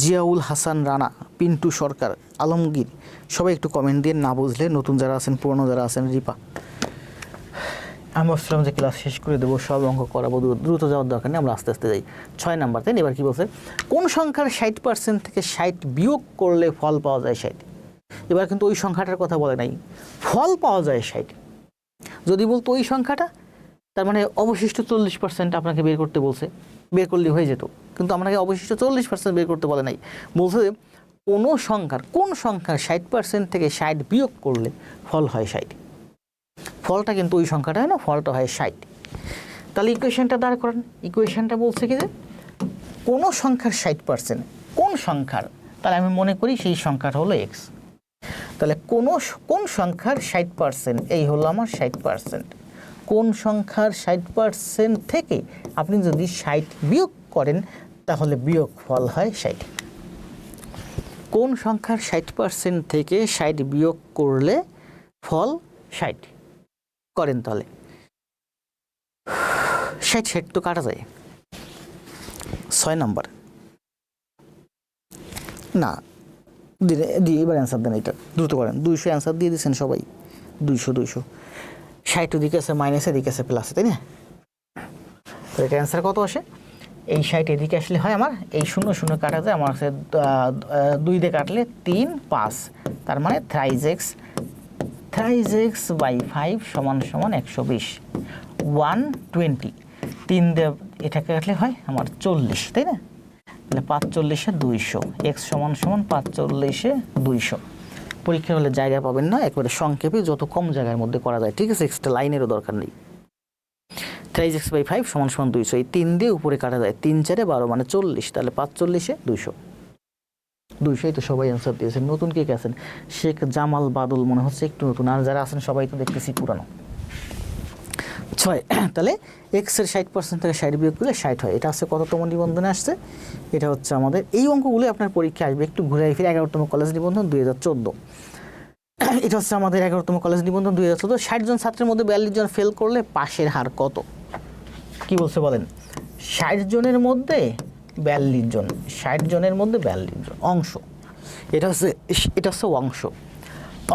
Speaker 1: জিয়াউল হাসান রানা, পিন্টু সরকার, আলমগীর, সবাই একটু কমেন্ট দিয়ে, না বুঝলে নতুন যারা আছেন পুরনো যারা আছেন, রিপা। আমি ভাবছিলাম যে ক্লাস শেষ করে দেবো, সব অঙ্ক করাবো, দ্রুত যাওয়ার দরকার নেই, আমরা আস্তে আস্তে যাই। 6 নাম্বার, তাই না? এবার কী বলছে, কোন সংখ্যার 60% থেকে 60 বিয়োগ করলে ফল পাওয়া যায় 60। এবার কিন্তু ওই সংখ্যাটার কথা বলে নাই, ফল পাওয়া যায় 60। যদি বলতো ওই সংখ্যাটা, তার মানে অবশিষ্ট 40% আপনাকে বের করতে বলছে, বের করলে হয়ে যেত, কিন্তু আপনাকে অবশিষ্ট 40% বের করতে বলে নাই। বলছে কোন সংখ্যার 60% থেকে 60 বিয়োগ করলে ফল হয় 60। ফলটা কিন্তু ওই সংখ্যাটা হয় না, ফলটা হয় 60। তাহলে ইকুয়েশনটা দাঁড় করেন। ইকুয়েশনটা বলছে কি যে কোন সংখ্যার 60%, কোন সংখ্যার, তাহলে আমি মনে করি সেই সংখ্যাটা হলো x। তাহলে কোন সংখ্যার 60%, এই হলো আমার 60%। কোন সংখ্যার 60% থেকে আপনি যদি 60 বিয়োগ করেন তাহলে বিয়োগ ফল হয় 60। কোন সংখ্যার 60% থেকে 60 বিয়োগ করলে ফল 60 করেন, তাহলে 60 তো কাটা যায়। 6 নাম্বার না, এবার অ্যান্সার দেন, এটা দ্রুত করেন। 200 অ্যান্সার দিয়ে দিচ্ছেন সবাই, 200 60 ওদিকে আছে মাইনাস, এদিকে আছে প্লাস, তাই না? তো এটা অ্যান্সার কত আসে? এই 60 এদিকে আসলে হয় আমার, এই 0 কাটা যায়, আমার কাছে 2 দিয়ে কাটলে 3 5, তার মানে 3x বাই 5 সমান 120, 120। 3 দিয়ে এটাকে কাটলে হয় আমার 40, তাই না? তাহলে 5 40 200, এক্স সমান 5 40 200। পরীক্ষা হলে জায়গা পাবেন না, একবারে সংক্ষেপে যত কম জায়গার মধ্যে করা যায়, ঠিক আছে? এক্সট্রা লাইনেরও দরকার নেই। 3x বাই 5 সমান 200, এই 3 দিয়ে উপরে কাটা যায়, 3 4 12 মানে 40, তাহলে 5 40 200। 200 তো সবাই অ্যান্সার দিয়েছেন। নতুন কে আছেন? শেখ জামাল বাদল মনে হচ্ছে একটু নতুন, আর যারা আছেন সবাই তো দেখতেছি পুরানো। 6, তাহলে x এর 60% থেকে 60 বিয়োগ করলে 60 হয়। এটা আছে কততম নিবন্ধনে আসছে? এটা হচ্ছে আমাদের এই অঙ্কগুলো আপনার পরীক্ষা আসবে, একটু ঘুরে ফিরে 11তম কলেজ নিবন্ধন 2014। এটা হচ্ছে আমাদের 11তম কলেজ নিবন্ধন 2014। 60 জন ছাত্রের মধ্যে 42 জন ফেল করলে পাশের হার কত? কি বলছে বলেন? 60 জনের মধ্যে 42 জন, 60 জনের মধ্যে 42 জন অংশ, এটা হচ্ছে অংশ।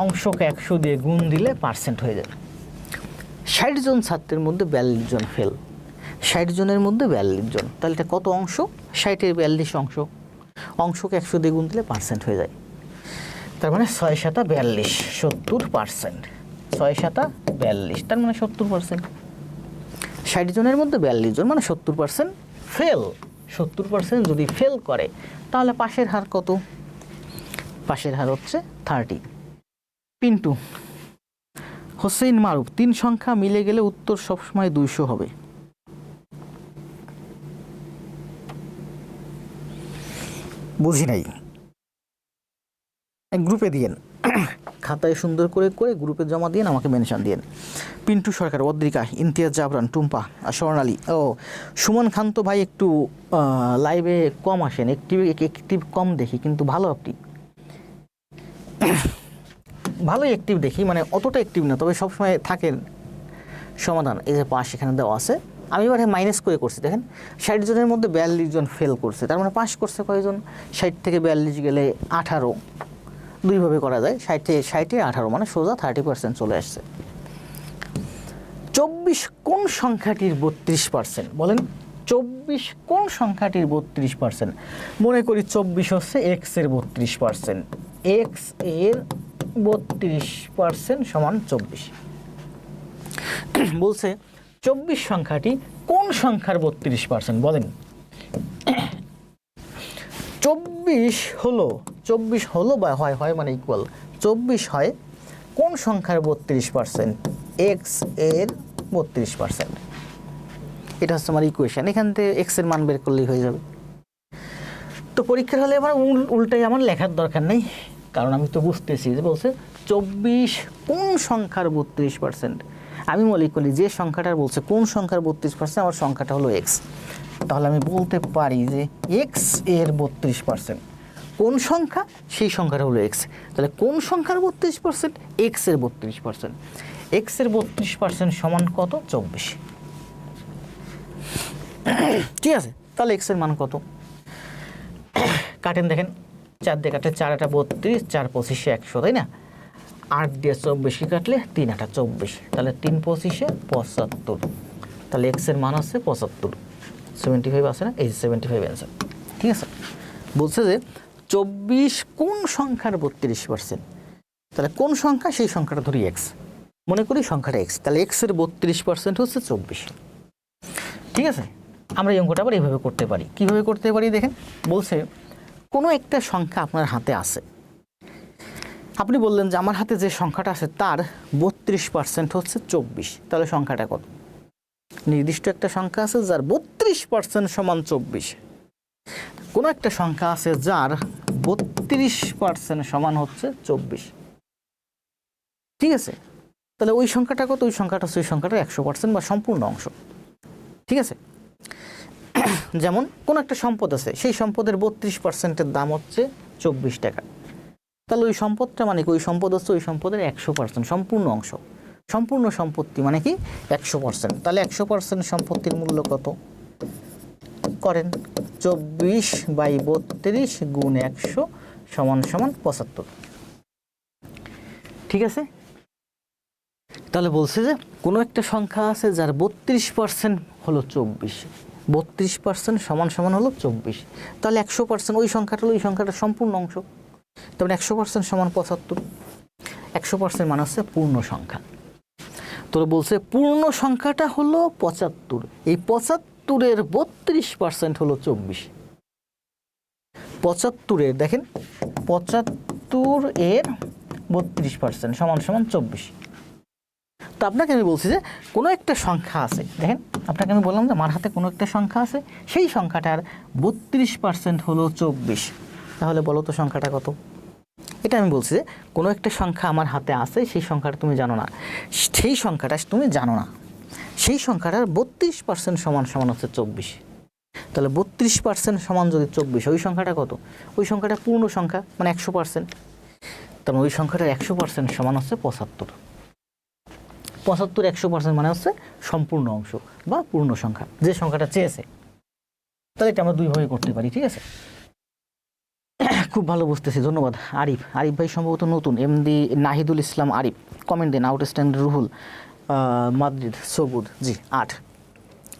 Speaker 1: অংশকে 100 দিয়ে গুণ দিলে পার্সেন্ট হয়ে যায়। 60 জন ছাত্রের মধ্যে 42 জন ফেল, 60 জনের মধ্যে 42 জন, তাহলে এটা কত অংশ? 60 এর 42 অংশ, অংশকে 100 দিয়ে গুণ দিলে পার্সেন্ট হয়ে যায়। তার মানে 6 7 42, 70%। 6 7 42, তার মানে 70%। 60 জনের মধ্যে 42 জন মানে 70% ফেল। 70% যদি ফেল করে তাহলে পাশের হার কত? পাশের হার হচ্ছে 30। পিন্টু হোসেন মারুফ, 3 সংখ্যা মিলে গেলে উত্তর সবসময় 200 হবে। বুঝি নাই, গ্রুপে দিয়েন, খাতায় সুন্দর করে গ্রুপে জমা দিয়ে আমাকে মেনশন দিয়েন। পিন্টু সরকার, অদ্রিকা, ইমতিয়াজ জাবরান, টুম্পা, স্বর্ণালী, ও সুমন খান তো ভাই একটু লাইভে কম আসেন, একটিভ কম দেখি, কিন্তু ভালো অ্যাক্টিভ, ভালোই অ্যাক্টিভ দেখি, মানে অতটা অ্যাক্টিভ না, তবে সবসময় থাকেন সমাধান। এই যে পাস এখানে দেওয়া আছে, আমি এবারে মাইনাস করে করছি, দেখেন 60 জনের মধ্যে 42 জন ফেল করছে, তার মানে পাস করছে কয়জন? 60 থেকে 42 গেলে 18, দুইভাবে করা যায়, 60 18 মানে সোজা 30% চলে আসছে। 24 কোন সংখ্যাটির 32%? বলেন 24 কোন সংখ্যাটির 32%? মনে করি 24 হচ্ছে x এর 32%, x এর 32% সমান 24। বলছে 24 সংখ্যাটি কোন সংখ্যার 32%? বলেন 24 হলো বা হয় মানে ইকুয়াল 24 হয় কোন সংখ্যার 32%? x এর 32%। এটা হচ্ছে আমার ইকুয়েশন, এখান থেকে x এর মান বের করলেই হয়ে যাবে। তো পরীক্ষার হলে আমার উল্টাই আমার লেখার দরকার নেই, কারণ আমি তো বুঝতেছি যে বলছে 24 কোন সংখ্যার 32%। আমি মনে করি যে সংখ্যাটা বলছে কোন সংখ্যার 32%, আমার সংখ্যাটা হলো এক্স, তাহলে আমি বলতে পারি যে এক্স এর 32%। কোন সংখ্যা? সেই সংখ্যাটা হলো এক্স। তাহলে কোন সংখ্যার 32%? এক্স এর 32%। এক্স এর 32% সমান কত? 24। ঠিক আছে, তাহলে এক্স এর মান কত? কাটেন, দেখেন 4 দিয়ে কাটলে 4 আটা 32, 4 পঁচিশে 100, তাই না? 8 দিয়ে 24 কাটলে 3 আটা 24, তাহলে 3 পঁচিশে 75। তাহলে এক্স এর মান আছে 75, 75 আছে না? এই 75 অ্যান্সার। ঠিক আছে, বলছে যে 24 কোন সংখ্যার 32%? তাহলে কোন সংখ্যা? সেই সংখ্যাটা ধরি এক্স, মনে করি সংখ্যাটা এক্স, তাহলে এক্স এর 32% হচ্ছে 24। ঠিক আছে, আমরা এই অঙ্কটা আবার এইভাবে করতে পারি। কিভাবে করতে পারি দেখেন, বলছে কোনো একটা সংখ্যা আপনার হাতে আছে, আপনি বললেন যে আমার হাতে যে সংখ্যাটা আছে তার 32% হচ্ছে 24, তাহলে সংখ্যাটা কত? নির্দিষ্ট একটা সংখ্যা আছে যার 32% সমান 24, কোনো একটা সংখ্যা আছে যার 32% সমান হচ্ছে 24। ঠিক আছে, তাহলে ওই সংখ্যাটা কত? ওই সংখ্যাটা হচ্ছে ওই সংখ্যাটার 100% বা সম্পূর্ণ অংশ। ঠিক আছে, যেমন কোন একটা সম্পদ আছে, সেই সম্পদের 32%-এর দাম হচ্ছে 24 টাকা, তাহলে ওই সম্পদটা মানে কি? ওই সম্পদ হচ্ছে ওই সম্পদের 100% সম্পূর্ণ অংশ। সম্পূর্ণ সম্পত্তি মানে কি? 100%। তাহলে 100% সম্পত্তির মূল্য কত? করেন 24/32 গুণ 100 সমান 75। ঠিক আছে, তাহলে বলছে যে কোনো একটা সংখ্যা আছে যার 32% হলো 24, 32% সমান সমান হলো 24, তাহলে 100% ওই সংখ্যাটা হলো ওই সংখ্যাটার সম্পূর্ণ অংশ, তাহলে 100% সমান 75। 100% মানে হচ্ছে পূর্ণ সংখ্যা। তোরা বলছে পূর্ণ সংখ্যাটা হলো 75, এই 75-এর 32% হলো 24। 75-এর দেখেন 75-এর 32% সমান সমান 24। তো আপনাকে আমি বলছি যে কোনো একটা সংখ্যা আছে, দেখেন আপনাকে আমি বললাম যে আমার হাতে কোনো একটা সংখ্যা আছে, সেই সংখ্যাটার 32% হলো 24, তাহলে বলো তো সংখ্যাটা কত? এটা আমি বলছি যে কোনো একটা সংখ্যা আমার হাতে আছে, সেই সংখ্যাটা তুমি জানো না, সেই সংখ্যাটা তুমি জানো না, সেই সংখ্যাটার 32% সমান সমান হচ্ছে 24, তাহলে 32% সমান যদি 24, ওই সংখ্যাটা কত? ওই সংখ্যাটা পূর্ণ সংখ্যা মানে 100%, তার ওই সংখ্যাটার 100% সমান হচ্ছে 75। 75 100% মানে হচ্ছে সম্পূর্ণ অংশ বা পূর্ণ সংখ্যা, যে সংখ্যাটা চেয়েছে। তাহলে এটা আমরা দুইভাবে করতে পারি। ঠিক আছে, খুব ভালো বুঝতেছি, ধন্যবাদ। আরিফ ভাই সম্ভবত নতুন, এমডি নাহিদুল ইসলাম আরিফ, কমেন্ট দেন। আউটস্ট্যান্ডিং রুহুল মাদ্রিদ সবুদ, জি 8,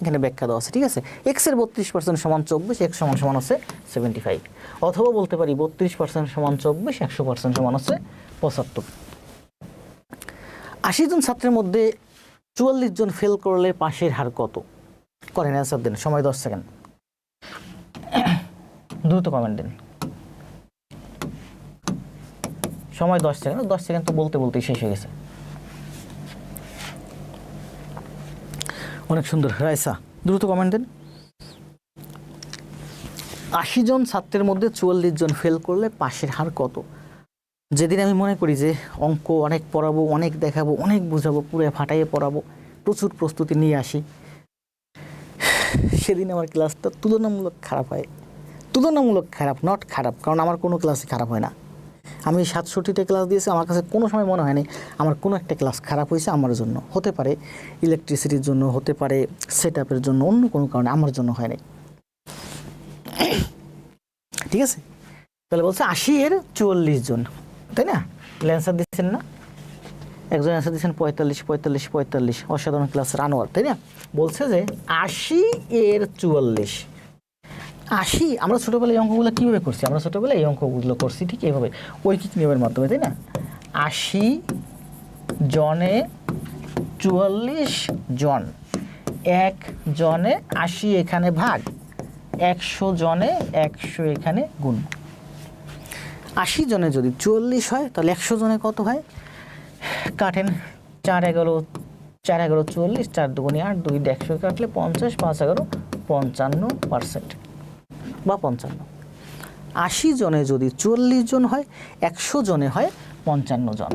Speaker 1: এখানে ব্যাখ্যা দেওয়া আছে। ঠিক আছে, এক্স এর 32% সমান 24, এক্স সমান সমান হচ্ছে 75, অথবা বলতে পারি 32% সমান 24, 100% সমান হচ্ছে 75। 80 জন ছাত্রের মধ্যে 44 জন ফেল করলে পাশের হার কত? করেন, অ্যান্সার দেন, সময় 10 সেকেন্ড, দ্রুত কমেন্ট দেন, সময় 10 সেকেন্ড। 10 সেকেন্ড তো বলতে বলতেই শেষ হয়ে গেছে। অনেক সুন্দর রাইসা, দ্রুত কমেন্ট দেন। 80 জন ছাত্রের মধ্যে 44 জন ফেল করলে পাশের হার কত? যেদিন আমি মনে করি যে অঙ্ক অনেক পড়াবো, অনেক দেখাবো, অনেক বোঝাবো, পুরো ফাটাইয়ে পড়াবো, প্রচুর প্রস্তুতি নিয়ে আসি, সেদিন আমার ক্লাসটা তুলনামূলক খারাপ হয়। তুলনামূলক খারাপ, নট খারাপ, কারণ আমার কোনো ক্লাসই খারাপ হয় না। আমি 67টা ক্লাস দিয়েছি, আমার কাছে কোনো সময় মনে হয়নি আমার কোনো একটা ক্লাস খারাপ হয়েছে আমার জন্য। হতে পারে ইলেকট্রিসিটির জন্য, হতে পারে সেট আপের জন্য, অন্য কোনো কারণে, আমার জন্য হয়নি। ঠিক আছে, তাহলে বলছে 80 এর 44 জন, তাই না? অ্যান্সার দিচ্ছেন না? একজন অ্যান্সার দিচ্ছেন 45, অসাধারণ ক্লাসের আনোয়ার, তাই না? বলছে যে 80 এর 44। 80, আমরা ছোটোবেলায় এই অঙ্কগুলো কীভাবে করছি? আমরা ছোটোবেলায় এই অঙ্কগুলো করছি ঠিক এইভাবে, ঐকিক নিয়মের মাধ্যমে, তাই না? 80 জনে 44 জন, 1 জনে 80 এখানে ভাগ, 100 জনে 100 এখানে গুণ। 80 জনে যদি 44 হয় তাহলে 100 জনে কত হয়? কাটেন, 4 11 44, 4 দুগুণে 8, 2 দিয়ে 100 কাটলে 50, 5 11 55% বা 55। 80 জনে যদি 44 জন হয়, 100 জনে হয় 55 জন।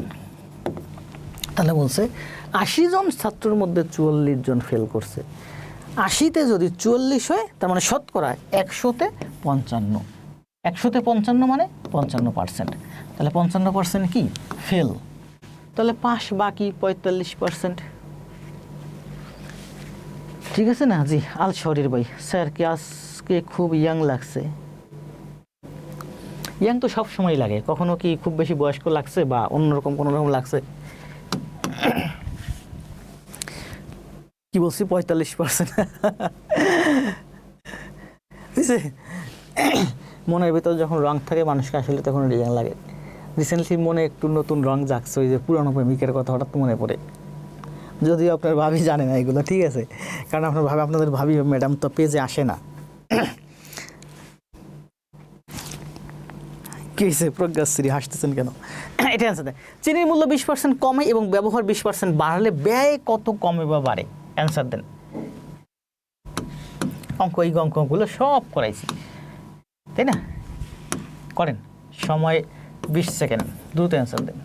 Speaker 1: তাহলে বলছে 80 জন ছাত্রের মধ্যে 44 জন ফেল করছে। 80-তে যদি 44 হয় তার মানে শতকরা 100-তে 55। 100-তে 55 মানে 55%। তাহলে 55% কি ফেল। তাহলে পাস বাকি 45%। ঠিক আছে না জি? আল শরীর ভাই, স্যার কি আজকে খুব ইয়াং লাগছে? ইয়াং তো সব সময় লাগে, কখনো কি খুব বেশি বয়স্ক লাগছে বা অন্যরকম কোনো রকম লাগছে? কি বলছি 45%। বুঝছে, মনের ভিতর যখন রং থাকে মানুষকে আসলে তখন ইয়াং লাগে। রিসেন্টলি মনে একটু নতুন রং জাগছে, ওই যে পুরানো প্রেমিকের কথা হঠাৎ মনে পড়ে। যদিও আপনার ভাবি জানে না এগুলো, ঠিক আছে, কারণ আপনাদের ভাবি ম্যাডাম তো পেজে আসে না। কি হয়েছে প্রজ্ঞাশ্রী, হাসতেছেন কেন? এটা অ্যান্সার দেন। চিনির মূল্য 20% কমে এবং ব্যবহার 20% বাড়লে ব্যয় কত কমে বা বাড়ে? অ্যান্সার দেন। এই অঙ্কগুলো সব করাইছি, তাই না? করেন, সময় 20 সেকেন্ড, দ্রুত অ্যান্সার দেন।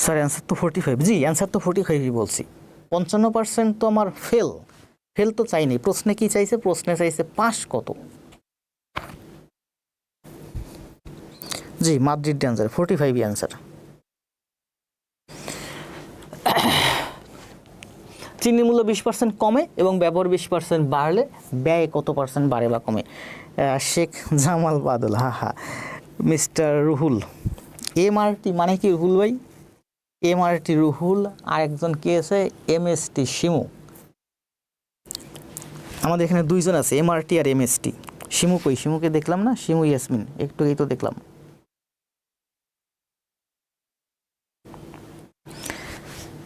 Speaker 1: স্যার অ্যান্সার তো 45। জি অ্যান্সার তো 45ই বলছি। 55% তো আমার ফেল তো চাইনি। প্রশ্নে কি চাইছে? প্রশ্নে চাইছে পাস কত। জি মাদ্রিদ অ্যান্সার 45ই অ্যান্সার। চিনির মূল্য 20% কমে এবং ব্যবহার 20% বাড়লে ব্যয় কত পার্সেন্ট বাড়ে বা কমে? শেখ জামাল বাদল, হা। মিস্টার রুহুল, MRT মানে কি রুহুল ভাই? MRT রুহুল, আর একজন কে আছে MST শিমু। আমাদের এখানে দুইজন আছে, MRT আর MST। শিমু কই? শিমুকে দেখলাম না। শিমু ইয়াসমিন একটু এই তো দেখলাম।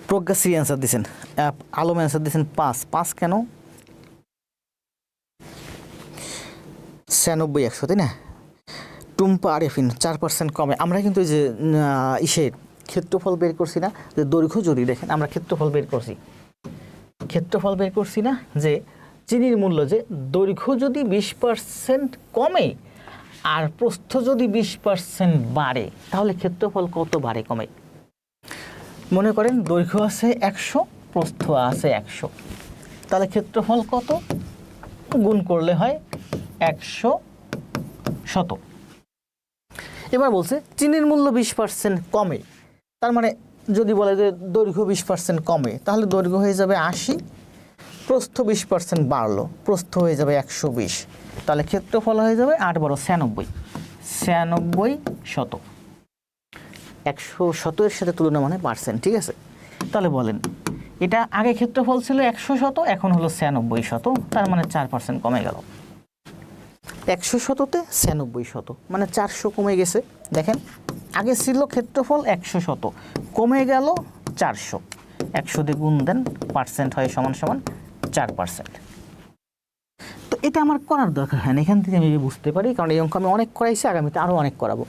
Speaker 1: প্রজ্ঞাশ্রী অ্যান্সার দিয়েছেন, আলম অ্যান্সার দিয়েছেন 5 কেন? 96 100, তাই না? টুম্পা আরেফিন 4% কমে। আমরা কিন্তু যে ইসের ক্ষেত্রফল বের করছি না, যে দৈর্ঘ্য যদি দেখেন, আমরা ক্ষেত্রফল বের করছি না, যে চিনির মূল্য যে দৈর্ঘ্য যদি 20% কমে আর প্রস্থ যদি 20% বাড়ে, তাহলে ক্ষেত্রফল কত বাড়ে কমে? মনে করেন দৈর্ঘ্য আছে 100, প্রস্থ আছে 100, তাহলে ক্ষেত্রফল কত? গুণ করলে হয় 100 এবার বলছে চিনির মূল্য 20% কমে, তার মানে যদি বলে যে দৈর্ঘ্য 20% কমে, তাহলে দৈর্ঘ্য হয়ে যাবে 80, প্রস্থ 20% বাড়লো, প্রস্থ হয়ে যাবে 120, তাহলে ক্ষেত্রফল হয়ে যাবে 8 × 96, 96 100 এর সাথে তুলনা মানে পার্সেন্ট, ঠিক আছে? তাহলে বলেন, এটা আগে ক্ষেত্রফল ছিল 100, এখন হলো 96, তার মানে 4% কমে গেল। 100-তে 96, মানে 400 কমে গেছে। দেখেন, আগে ছিল ক্ষেত্রফল 100, কমে গেল 400, 100 দিয়ে গুণ দেন, পার্সেন্ট হয় সমান 4%। তো এটা আমার করার দরকার হয় না, এখান থেকে আমি বুঝতে পারি, কারণ এই অঙ্ক আমি অনেক করাইছি, আগামীতে আরও অনেক করাবো।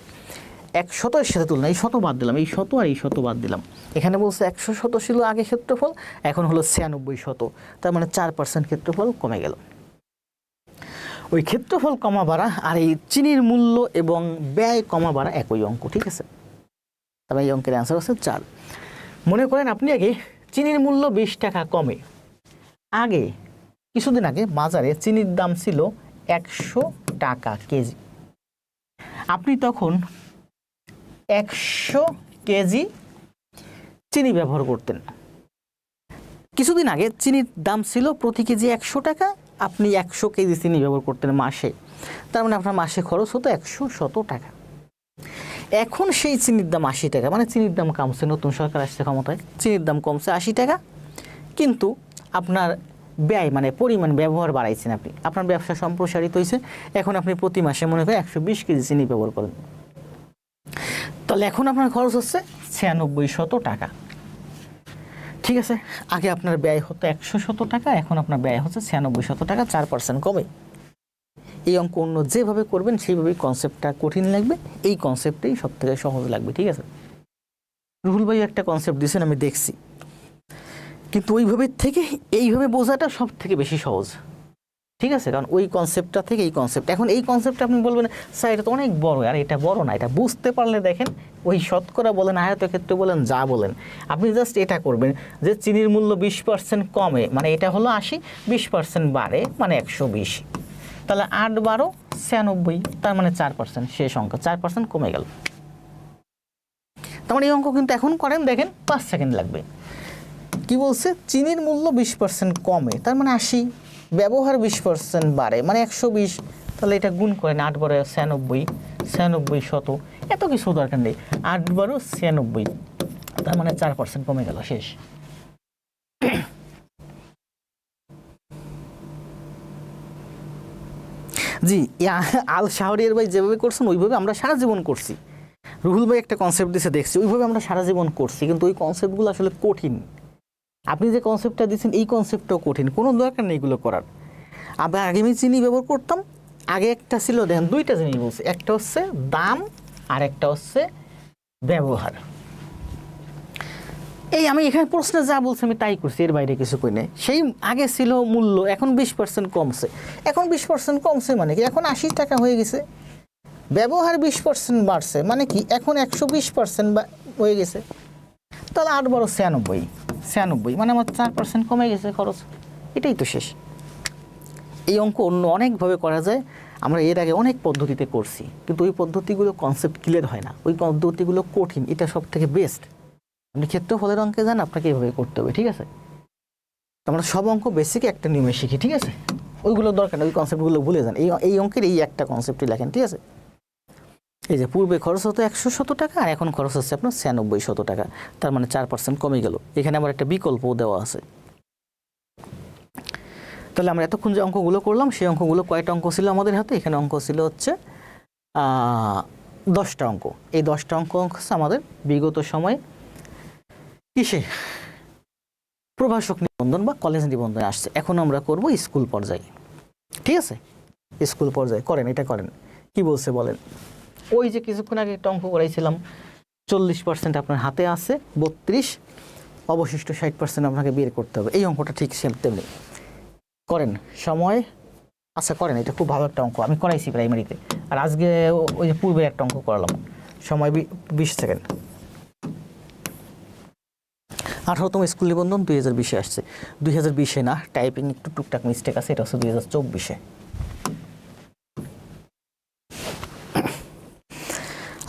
Speaker 1: 100 এর সাথে তুলনা, এই 100 বাদ দিলাম, এই 100 আর এই 100 বাদ দিলাম। এখানে বলছে 100 ছিল আগে ক্ষেত্রফল, এখন হলো 96, তার মানে 4% ক্ষেত্রফল কমে গেল। ওই ক্ষেত্রফল কমা বাড়া আর এই চিনির মূল্য এবং ব্যয় কমা বাড়া একই অঙ্ক, ঠিক আছে? তবে এই অঙ্কের অ্যান্সার হচ্ছে 4। মনে করেন আপনি আগে চিনির মূল্য 20 টাকা কমে, আগে কিছুদিন আগে বাজারে চিনির দাম ছিল 100 টাকা কেজি, আপনি তখন 100 কেজি চিনি ব্যবহার করতেন। কিছুদিন আগে চিনির দাম ছিল প্রতি কেজি 100 টাকা, আপনি 100 কেজি চিনি ব্যবহার করতেন মাসে, তার মানে আপনার মাসে খরচ হতো 100 টাকা। এখন সেই চিনির দাম 80 টাকা, মানে চিনির দাম কমছে, নতুন সরকার আসছে ক্ষমতায়, চিনির দাম কমছে 80 টাকা, কিন্তু আপনার ব্যয় মানে পরিমাণ ব্যবহার বাড়াইছেন আপনি, আপনার ব্যবসা সম্প্রসারিত হয়েছে, এখন আপনি প্রতি মাসে মনে করেন 120 কেজি চিনি ব্যবহার করেন, তাহলে এখন আপনার খরচ হচ্ছে 96 টাকা, ঠিক আছে? আগে আপনার ব্যয় হতো 100 টাকা, এখন আপনার ব্যয় হচ্ছে 96 টাকা, 4% কমে। এই অঙ্ক অন্য যেভাবে করবেন সেইভাবেই কনসেপ্টটা কঠিন লাগবে, এই কনসেপ্টেই সব থেকে সহজ লাগবে, ঠিক আছে? রুহুল ভাই একটা কনসেপ্ট দিয়েছেন আমি দেখছি, কিন্তু ওইভাবে থেকে এইভাবে বোঝাটা সব থেকে বেশি সহজ। ঠিক আছে, কারণ ওই কনসেপ্টটা থেকে এই কনসেপ্ট, এখন এই কনসেপ্টটা আপনি বলবেন স্যার এটা তো অনেক বড়, আর এটা বড় না, এটা বুঝতে পারলে দেখেন ওই শতকরা বলেন আয়তক্ষেত্র বলেন যা বলেন, আপনি জাস্ট এটা করবেন যে চিনির মূল্য 20% কমে, মানে এটা হলো 80, 20% বাড়ে মানে 120, তাহলে 8 12 96, তার মানে 4%, শেষ অঙ্ক 4% কমে গেল। তার মানে এই অঙ্ক কিন্তু এখন করেন দেখেন 5 সেকেন্ড লাগবে। কি বলছে, চিনির মূল্য 20% কমে, তার মানে 80, ব্যবহার 20% বাড়ে মানে 120, তাহলে এটা গুণ করেন 8 12 96, 96 শত, এত কিছু দরকার নেই, 8 12 96, তার মানে 4% কমে গেল, শেষ। জি, আল শাহরিয়ার ভাই যেভাবে করছেন ওইভাবে আমরা সারা জীবন করছি। রুহুল ভাই একটা কনসেপ্ট দিয়েছে দেখছি, ওইভাবে আমরা সারা জীবন করছি, কিন্তু ওই কনসেপ্টগুলো আসলে কঠিন। আপনি যে কনসেপ্টটা দিচ্ছেন এই কনসেপ্টটাও কঠিন, কোনো দরকার নেই এগুলো করার। আবার আগে আমি চিনি ব্যবহার করতাম, আগে একটা ছিল দেখেন দুইটা জিনিস বলছে, একটা হচ্ছে দাম আর একটা হচ্ছে ব্যবহার। এই আমি এখানে প্রশ্নে যা বলছি আমি তাই করছি, এর বাইরে কিছু কই নাই। সেই আগে ছিল মূল্য, এখন 20% কমছে, এখন 20% কমছে মানে কি এখন 80 টাকা হয়ে গেছে। ব্যবহার 20% বাড়ছে মানে কি এখন 120% হয়ে গেছে, তাহলে 8 12 96, 96 মানে আমার 4% কমে গেছে খরচ, এটাই তো শেষ। এই অঙ্ক অন্য অনেকভাবে করা যায়, আমরা এর আগে অনেক পদ্ধতিতে করছি, কিন্তু ওই পদ্ধতিগুলো কনসেপ্ট ক্লিয়ার হয় না, ওই পদ্ধতিগুলো কঠিন, এটা সব থেকে বেস্ট। আপনি ক্ষেত্রফলের অঙ্কে যান, আপনাকে এইভাবে করতে হবে, ঠিক আছে। আমরা সব অঙ্ক বেসিক একটা নিয়মে শিখি, ঠিক আছে, ওইগুলো দরকার নেই, ওই কনসেপ্টগুলো ভুলে যান, এই অঙ্কের এই একটা কনসেপ্টই লেখেন, ঠিক আছে। এই যে পূর্বে খরচ হতো 100 টাকা, আর এখন খরচ হচ্ছে আপনার 96 টাকা, তার মানে 4% কমে গেল। এখানে আবার একটা বিকল্পও দেওয়া আছে। তাহলে আমরা এতক্ষণ যে অঙ্কগুলো করলাম সেই অঙ্কগুলো কয়টা অঙ্ক ছিল আমাদের হাতে, এখানে অঙ্ক ছিল হচ্ছে 10টা অঙ্ক। এই 10টা অঙ্ক হচ্ছে আমাদের বিগত সময়ে কিসে প্রভাষক নিবন্ধন বা কলেজ নিবন্ধনে আসছে। এখন আমরা করব স্কুল পর্যায়ে, ঠিক আছে, স্কুল পর্যায়ে করেন, এটা করেন। কি বলছে বলেন, ওই যে কিছুক্ষণ আগে একটা অঙ্ক করাইছিলাম, 40% আপনার হাতে আছে, 32, অবশিষ্ট 60% আপনাকে বের করতে হবে। এই অঙ্কটা ঠিক সেম তেমনি করেন, সময় আচ্ছা করেন, এটা খুব ভালো একটা অঙ্ক, আমি করাইছি প্রাইমারিতে, আর আজকে ওই যে পূর্বে একটা অঙ্ক করালাম, সময় 20 সেকেন্ড। 18তম স্কুল নিবন্ধন 2020-এ আসছে, 2020-এ না, টাইপিং একটু টুকটাক মিস্টেক আছে, এটা হচ্ছে 2024-এ।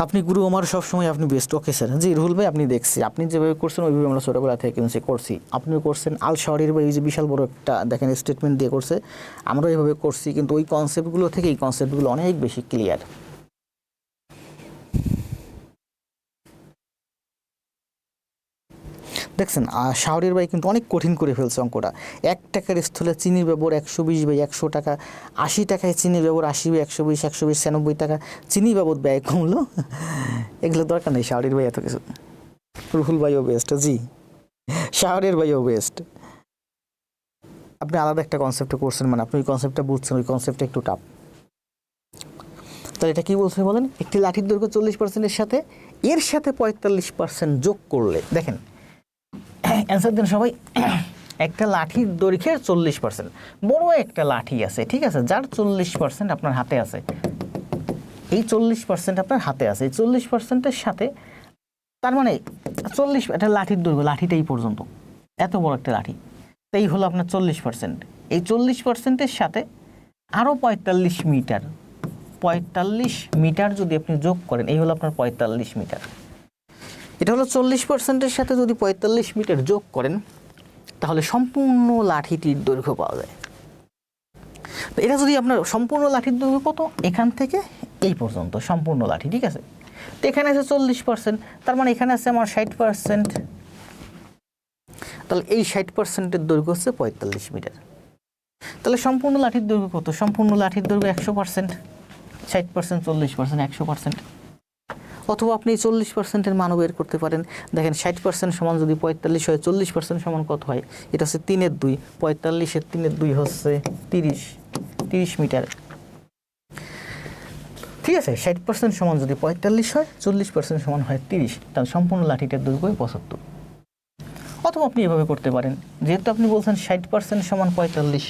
Speaker 1: আপনি গুরু আমার সবসময়, আপনি বেস্ট। ওকে স্যার, জি রুহুল ভাই আপনি দেখছি আপনি যেভাবে করছেন ওইভাবে আমরা ছোটোবেলা থেকে কিন্তু করছি, আপনিও করছেন। আল শাহরিয়ার ভাই এই যে বিশাল বড় একটা দেখেন স্টেটমেন্ট দিয়ে করছে, আমরাও এইভাবে করছি, কিন্তু ওই কনসেপ্টগুলো থেকে এই কনসেপ্টগুলো অনেক বেশি ক্লিয়ার। দেখছেন শাহরিয়ার ভাই কিন্তু অনেক কঠিন করে ফেলছে অঙ্কটা। 1 টাকার স্থলে চিনির ব্যবহার 120/100 টাকা, 80 টাকায় চিনির ব্যবহার 80/120, 120 96 টাকা, চিনি বাবদ ব্যয় কমলো। এগুলো দরকার নেই শাহরিয়ার ভাই এত কিছু। রুহুল ভাইও বেস্ট, জি শাহরিয়ার ভাইও বেস্ট। আপনি আলাদা একটা কনসেপ্টে করছেন, মানে আপনি ওই কনসেপ্টটা বুঝছেন, ওই কনসেপ্টটা একটু টাফ। তাহলে এটা কি বলছে বলেন, একটি লাঠির দৈর্ঘ্য 40%-এর সাথে এর সাথে 45% যোগ করলে, দেখেন অ্যান্সার দেন সবাই। একটা লাঠির দৈর্ঘ্যের 40%, বড় একটা লাঠি আছে, ঠিক আছে, যার 40% আপনার হাতে আছে, এই 40% আপনার হাতে আছে, এই 40%-এর সাথে, তার মানে 40 একটা লাঠির দৈর্ঘ্য, লাঠিটা এই পর্যন্ত, এত বড় একটা লাঠি, তাই হলো আপনার 40%। এই 40%-এর সাথে আরও 45 মিটার, 45 মিটার যদি আপনি যোগ করেন, এই হলো আপনার 45 মিটার। এটা হলো 40%-এর সাথে যদি 45 মিটার যোগ করেন, তাহলে সম্পূর্ণ লাঠিটির দৈর্ঘ্য পাওয়া যায়। তো এটা যদি আপনার সম্পূর্ণ লাঠির দৈর্ঘ্য কত, এখান থেকে এই পর্যন্ত সম্পূর্ণ লাঠি, ঠিক আছে। তো এখানে আছে 40%, তার মানে এখানে আছে আমার 60%, তাহলে এই 60%-এর দৈর্ঘ্য হচ্ছে 45 মিটার। তাহলে সম্পূর্ণ লাঠির দৈর্ঘ্য কত, সম্পূর্ণ লাঠির দৈর্ঘ্য 100%, 60%, 40%, 100%। অথবা আপনি 40%-এর মানও বের করতে পারেন। দেখেন 60% সমান যদি 45 হয়, 40% সমান কত হয়, এটা হচ্ছে 3/2, 45-এর 3/2 হচ্ছে 30 মিটার, ঠিক আছে। 60% সমান যদি 45 হয়, 40% সমান হয় 30, তাহলে সম্পূর্ণ লাঠিটার দৈর্ঘ্য 75। অথবা আপনি এভাবে করতে পারেন, যেহেতু আপনি বলছেন 60% সমান 45,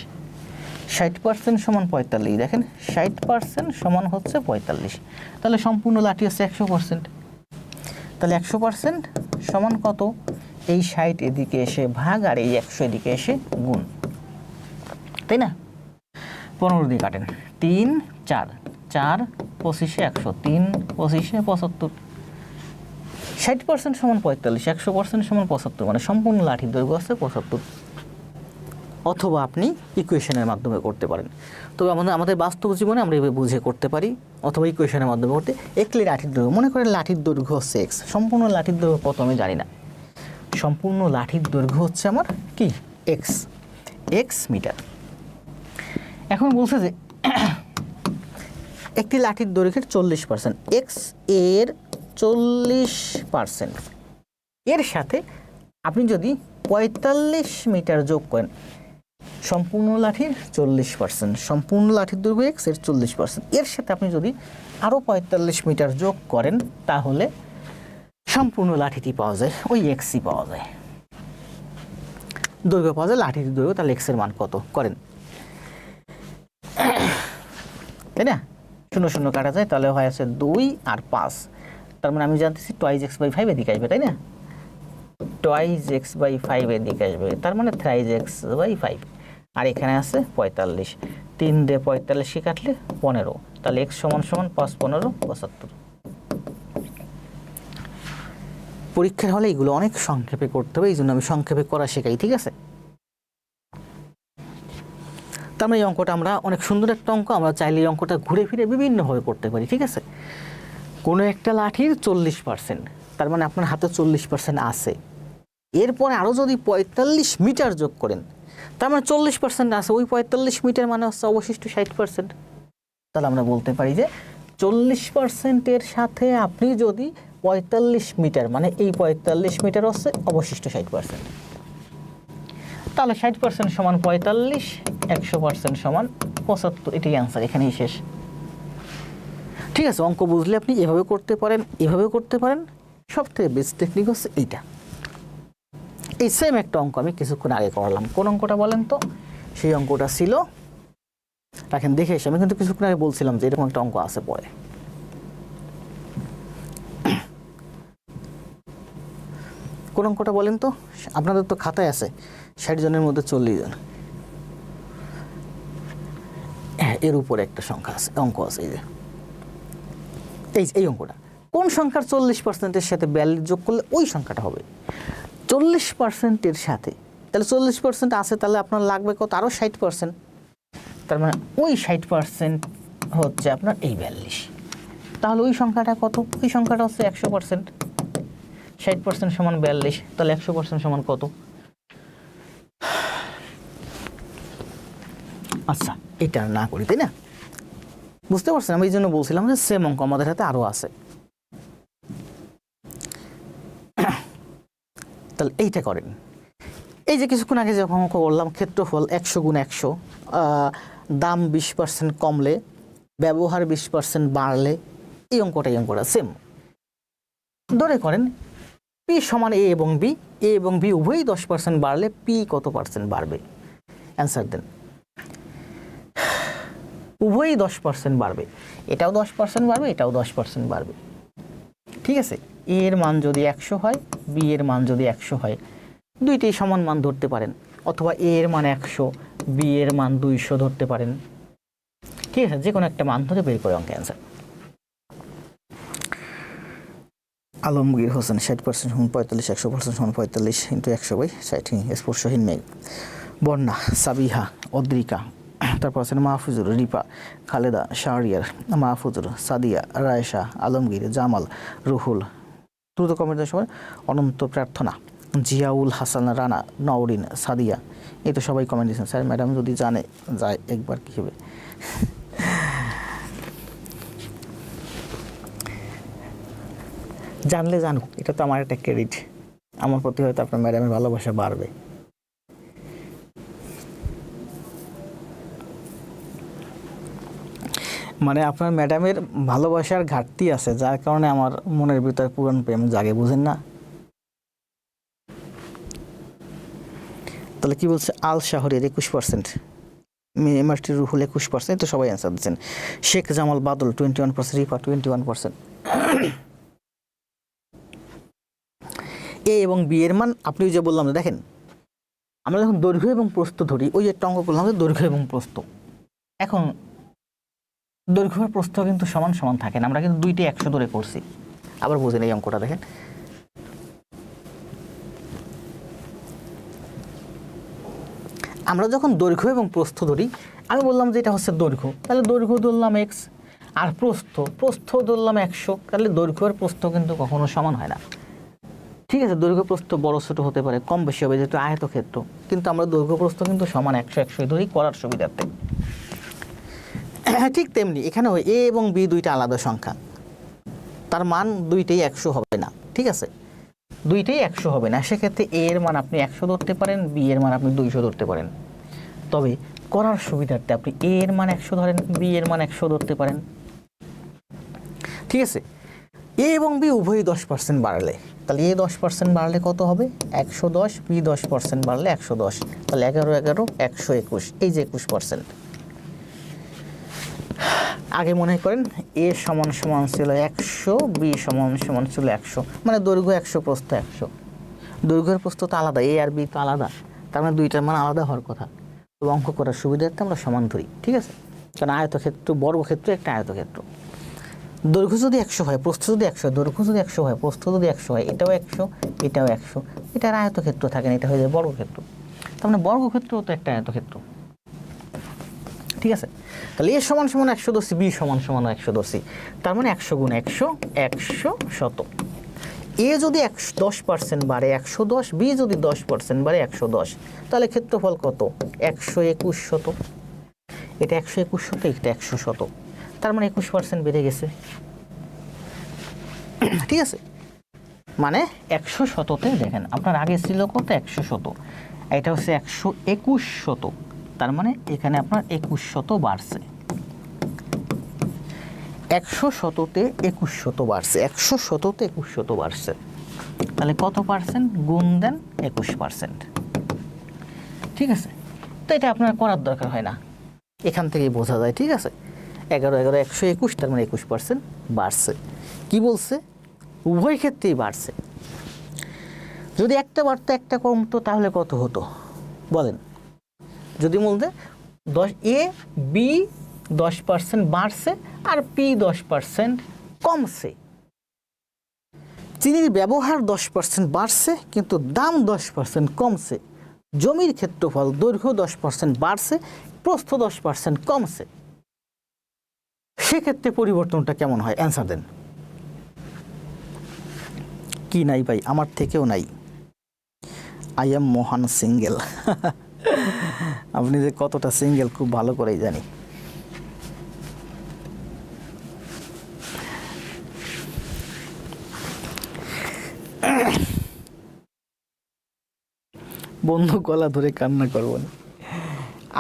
Speaker 1: 60% সমান 45, দেখেন 60% সমান হচ্ছে 45, তাহলে সম্পূর্ণ লাঠি হচ্ছে 100%। তাহলে 100% সমান কত? এই 60 এদিকে এসে ভাগ আর এই 100 এদিকে এসে গুণ, তাই না? 15 দিয়ে কাটেন, 3 4 4 25 100, 3 25 75। 60% সমান 45, 100% সমান 75, মানে সম্পূর্ণ লাঠির দৈর্ঘ্য হচ্ছে 75। অথবা আপনি ইকুয়েশনের মাধ্যমে করতে পারেন, তবে আমাদের বাস্তব জীবনে আমরা এভাবে বুঝে করতে পারি, অথবা ইকুয়েশনের মাধ্যমে করতে। একটি লাঠির দৈর্ঘ্য, মনে করেন লাঠির দৈর্ঘ্য হচ্ছে এক্স, সম্পূর্ণ লাঠির দৈর্ঘ্য কত আমি জানি না, সম্পূর্ণ লাঠির দৈর্ঘ্য হচ্ছে আমার কি এক্স, এক্স মিটার। এখন বলছে যে একটি লাঠির দৈর্ঘ্যের 40%, এক্স এর 40%, এর সাথে আপনি যদি 45 মিটার যোগ করেন, সম্পূর্ণ লাঠির 40%, সম্পূর্ণ লাঠির দৈর্ঘ্য এক্স এর 40%, এর সাথে আপনি যদি আরও 45 মিটার যোগ করেন, তাহলে সম্পূর্ণ লাঠিটি পাওয়া যায়, ওই এক্সই পাওয়া যায়, দৈর্ঘ্য পাওয়া যায়, লাঠির দৈর্ঘ্য। তাহলে এক্স এর মান কত করেন, তাই না? 0 0 কাটা যায়, তাহলে হয় আছে 2 আর 5, তার মানে আমি জানতেছি 2x/5 এদিকে আসবে, তাই না? 2x/5 এদিকে আসবে, তার মানে 3x/5, আর এখানে আছে 45, 3 দিয়ে 45 কাটলে 15, তাহলে x সমান সমান 5 15 75। পরীক্ষার হলে এগুলো অনেক সংক্ষেপে করতে হবে, এই জন্য আমি সংক্ষেপে করা শেখাই, ঠিক আছে? তার মানে এই অঙ্কটা আমরা অনেক সুন্দর একটা অঙ্ক, আমরা চাইলে এই অঙ্কটা ঘুরে ফিরে বিভিন্নভাবে করতে পারি, ঠিক আছে? কোনো একটা লাঠির 40%, তার মানে আপনার হাতে 40% আছে, এরপরে আরও যদি 45 মিটার যোগ করেন, তার মানে 40% আছে, ওই 45 মিটার মানে হচ্ছে অবশিষ্ট 60%। তাহলে আমরা বলতে পারি যে 40%-এর সাথে আপনি যদি 45 মিটার, মানে এই 45 মিটার হচ্ছে অবশিষ্ট 60%, তাহলে 60% সমান 45, 100% সমান 75, এটাই অ্যান্সার, এখানেই শেষ। ঠিক আছে, অঙ্ক বুঝলে আপনি এভাবে করতে পারেন, এভাবে করতে পারেন, সবথেকে বেস্ট টেকনিক হচ্ছে এইটা। এই সেম একটা অঙ্ক আমি কিছুক্ষণ আগে করলাম, কোন অঙ্কটা বলেন তো? সেই অঙ্কটা ছিল, রাখেন দেখে এসে, আমি কিন্তু কিছুক্ষণ আগে বলছিলাম যে এরকম একটা অঙ্ক আছে পরে। কোন অঙ্কটা বলেন তো? আপনাদের তো খাতায় আছে 60 জনের মধ্যে 40 জন, হ্যাঁ, এর উপরে একটা সংখ্যা আছে, অঙ্ক আছে, এই যে এই অঙ্কটা। কোন সংখ্যার 40%-এর সাথে 42 যোগ করলে ওই সংখ্যাটা হবে 40%-এর সাথে, তাহলে 40% আছে, তাহলে আপনার লাগবে কত? আরও 60%, তার মানে ওই 60% হচ্ছে আপনার এই 42, তাহলে ওই সংখ্যাটা কত? ওই সংখ্যাটা হচ্ছে 100%, 60% সমান 42, তাহলে 100% সমান কত? আচ্ছা, এটা না করি, তাই না? বুঝতে পারছেন? আমি এই জন্য বলছিলাম যে সেম অঙ্ক আমাদের হাতে আরও আছে। তাহলে এইটা করেন, এই যে কিছুক্ষণ আগে যখন অঙ্ক করলাম, ক্ষেত্রফল 100 × 100, দাম 20% কমলে, ব্যবহার 20% বাড়লে, এই অঙ্কটা সেম। ধরে করেন পি সমান এ এবং বি, এ এবং বি উভয়ই 10% বাড়লে পি কত পার্সেন্ট বাড়বে? অ্যান্সার দেন। উভয়ই 10% বাড়বে, এটাও 10% বাড়বে, এটাও 10% বাড়বে, ঠিক আছে? এ এর মান যদি 100 হয়, বি এর মান যদি 100 হয়, দুইটাই সমান মান ধরতে পারেন, অথবা এ এর মান 100, বি এর মান 200 ধরতে পারেন, ঠিক আছে? যে কোনো একটা মান ধরে বের করে অঙ্ক অ্যান্সার। আলমগীর হোসেন 60% সমান 45, 100% সমান 45 × 100/60, স্পর্শহীন মেঘ, বন্যা, সাবিহা, অদ্রিকা, তারপর আছেন মাহফুজুর, রিপা, খালেদা, শাহরিয়ার, মাহফুজুর, সাদিয়া, রায়শা, আলমগীর, জামাল, রুহুল, দ্রুত কমেন্টের সময়, অনন্ত প্রার্থনা, জিয়াউল হাসান, রানা, নওরিন, সাদিয়া, এই তো সবাই কমেন্ট দিয়েছেন। স্যার ম্যাডাম যদি জানে যায় একবার কী হবে? জানলে জানুক, এটা তো আমার একটা ক্রেডিট, আমার প্রতি হয়তো আপনার ম্যাডামের ভালোবাসা বাড়বে। মানে আপনার ম্যাডামের ভালোবাসার ঘাটতি আছে, যার কারণে আমার মনের ভিতরে পুরান প্রেম জাগে, বুঝেন না? তাহলে কি বলছে? আল শহরের 21%, এমআরটি রুহুল 21%, তো সবাই অ্যান্সার দিচ্ছেন। শেখ জামাল বাদল 21%, রিফা 21%। এ এবং বি এর মান আপনি যে বললাম, দেখেন আমরা যখন দৈর্ঘ্য এবং প্রস্থ ধরি, ওই একটা অঙ্ক করলাম যে দৈর্ঘ্য এবং প্রস্থ। এখন দৈর্ঘ্য আর প্রস্থ কিন্তু সমান সমান থাকে না, আমরা কিন্তু দুইটাই 100 ধরে করছি। আবার বুঝেন এই অঙ্কটা দেখেন, আমরা যখন দৈর্ঘ্য এবং প্রস্থ ধরি, আমি বললাম যে এটা হচ্ছে দৈর্ঘ্য, তাহলে দৈর্ঘ্য ধরলাম এক্স, আর প্রস্থ ধরলাম 100, তাহলে দৈর্ঘ্য আর প্রস্থ কিন্তু কখনো সমান হয় না। ঠিক আছে, দৈর্ঘ্য প্রস্থ বড় ছোট হতে পারে, কম বেশি হবে, যেহেতু আয়তক্ষেত্র, কিন্তু আমরা দৈর্ঘ্য প্রস্থ কিন্তু সমান 100 ধরেই করার সুবিধার্থে। ঠিক তেমনি এখানেও এ এবং বি দুইটা আলাদা সংখ্যা, তার মান দুইটাই 100 হবে না। ঠিক আছে, দুইটাই 100 হবে না, সেক্ষেত্রে এ এর মান আপনি 100 ধরতে পারেন, বি এর মান আপনি 200 ধরতে পারেন। তবে করার সুবিধার্থে আপনি এ এর মান 100 ধরেন, বি এর মান 100 ধরতে পারেন। ঠিক আছে, এ এবং বি উভয়ই 10% বাড়লে, তাহলে এ 10% বাড়লে কত হবে? 110, বি 10% বাড়লে 110, তাহলে 11 11 121, এই যে 21%। আগে মনে করেন এ সমান সমান ছিল 100, বি সমান সমান ছিল 100, মানে দৈর্ঘ্য 100 প্রস্থ 100। দৈর্ঘ্যের প্রস্থ তো আলাদা, এ আর বি তো আলাদা, তার মানে দুইটার মান আলাদা হওয়ার কথা। তো অঙ্ক করার সুবিধার্থে আমরা সমান ধরি। ঠিক আছে, কারণ আয়তক্ষেত্র, বর্গক্ষেত্র একটা আয়তক্ষেত্র, দৈর্ঘ্য যদি 100 হয়, প্রস্থ যদি 100 হয়, দৈর্ঘ্য যদি 100 হয়, প্রস্থ যদি 100 হয়, এটাও 100, এটাও 100, এটার আয়তক্ষেত্র থাকে না, এটা হয়ে যায় বর্গক্ষেত্র। তার মানে বর্গক্ষেত্রও তো একটা আয়তক্ষেত্র। ঠিক আছে, তাহলে এ সমান সমান 100 ধরছি, বি সমান সমান 100 ধরছি, তার মানে 100 গুণ 100 100 শত। এ যদি 10% বাড়ে 110, বি যদি 10% বাড়ে 110, তাহলে ক্ষেত্রফল কত? 121 শত। এটা 121 শত, এটা 100 শত, তার মানে 21% বেড়ে গেছে। ঠিক আছে, মানে 100 শততে দেখেন আপনার আগে ছিল কত? 100 শত, এটা হচ্ছে 121 শত, তার মানে এখানে আপনার 21 শত বাড়ছে। 100 শততে 21 শত বাড়ছে, 100 শততে 21 শত বাড়ছে, তাহলে কত পার্সেন্ট? গুণ দেন 21%। ঠিক আছে, তো এটা আপনার করার দরকার হয় না, এখান থেকেই বোঝা যায়। ঠিক আছে, 11 11 121, তার মানে 21% বাড়ছে। কি বলছে? উভয় ক্ষেত্রেই বাড়ছে। যদি একটা বাড়তো একটা কমতো তাহলে কত হতো বলেন? যদি বলতে 10 এ বি 10% বাড়ছে আর পি 10% কমছে, চিনির ব্যবহার 10% বাড়ছে কিন্তু দাম 10% কমছে, জমির ক্ষেত্রফল দৈর্ঘ্য 10% বাড়ছে, প্রস্থ 10% কমছে, সেক্ষেত্রে পরিবর্তনটা কেমন হয়? অ্যান্সার দেন। কি নাই ভাই? আমার থেকেও নাই। আই এম মহান সিঙ্গেল। আপনি যে কতটা সিঙ্গেল খুব ভালো করেই জানি। বন্ধু গলা ধরে কান্না করবো না।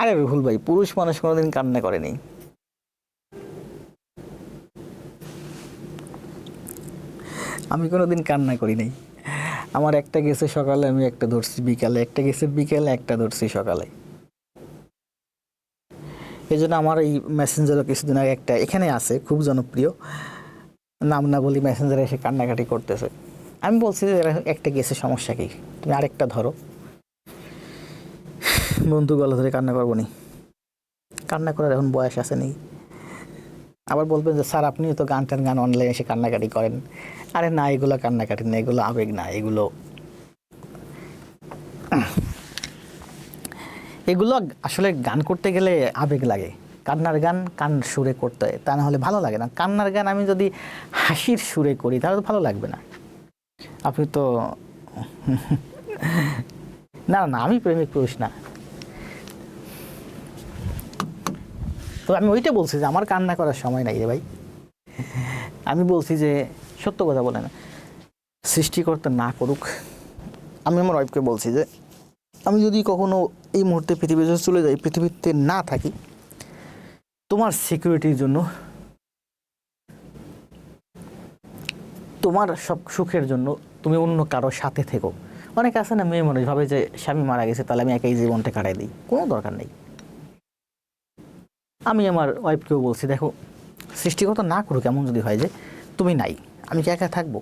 Speaker 1: আরে ভুল ভাই, পুরুষ মানুষ কোনোদিন কান্না করেনি। আমি কোনোদিন কান্না করি নাই। আমার একটা গেছে সকালে, আমি একটা ধরছি বিকালে, একটা গেছে বিকেলে, একটা ধরছি সকালে। এই জন্য আমার এই মেসেঞ্জারও কিছুদিন আগে একটা এখানে আছে খুব জনপ্রিয়, নাম না বলি, মেসেঞ্জারে এসে কান্নাকাটি করতেছে। আমি বলছি যে একটা গেছে, সমস্যা কি, তুমি আরেকটা ধরো। বন্ধু গলা ধরে কান্না করবো নি? কান্না করার এখন বয়স আছে নেই। আবার বলবেন যে স্যার আপনিও তো গান অনলাইনে এসে কান্নাকাটি করেন। আরে না, এগুলো কান্নাকাটি না, এগুলো আবেগ না, এগুলো আসলে গান করতে গেলে আবেগ লাগে। কান্নার গান কান সুরে করতে হয়, তা না হলে ভালো লাগে না। কান্নার গান আমি যদি হাসির সুরে করি তাহলে তো ভালো লাগবে না। আপনি তো না না, আমি প্রেমিক পুরুষ না। তো আমি ওইটা বলছি যে আমার কান্না করার সময় নাই রে ভাই। আমি বলছি যে সত্য কথা বলে না, সৃষ্টিকর্তা না করুক। আমি আমার ওয়াইফকে বলছি যে আমি যদি কখনো এই মুহূর্তে পৃথিবীতে চলে যাই, পৃথিবীতে না থাকি, তোমার সিকিউরিটির জন্য, তোমার সব সুখের জন্য তুমি অন্য কারোর সাথে থেকো। অনেক আছে না, মেয়ে মানুষ ভাবে যে স্বামী মারা গেছে তাহলে আমি একাই জীবনটা কাটাই দিই, কোনো দরকার নেই। আমি আমার ওয়াইফকেও বলছি, দেখো সৃষ্টিকর্তা না করুক এমন যদি হয় যে তুমি নাই, আমি কি একা থাকবো?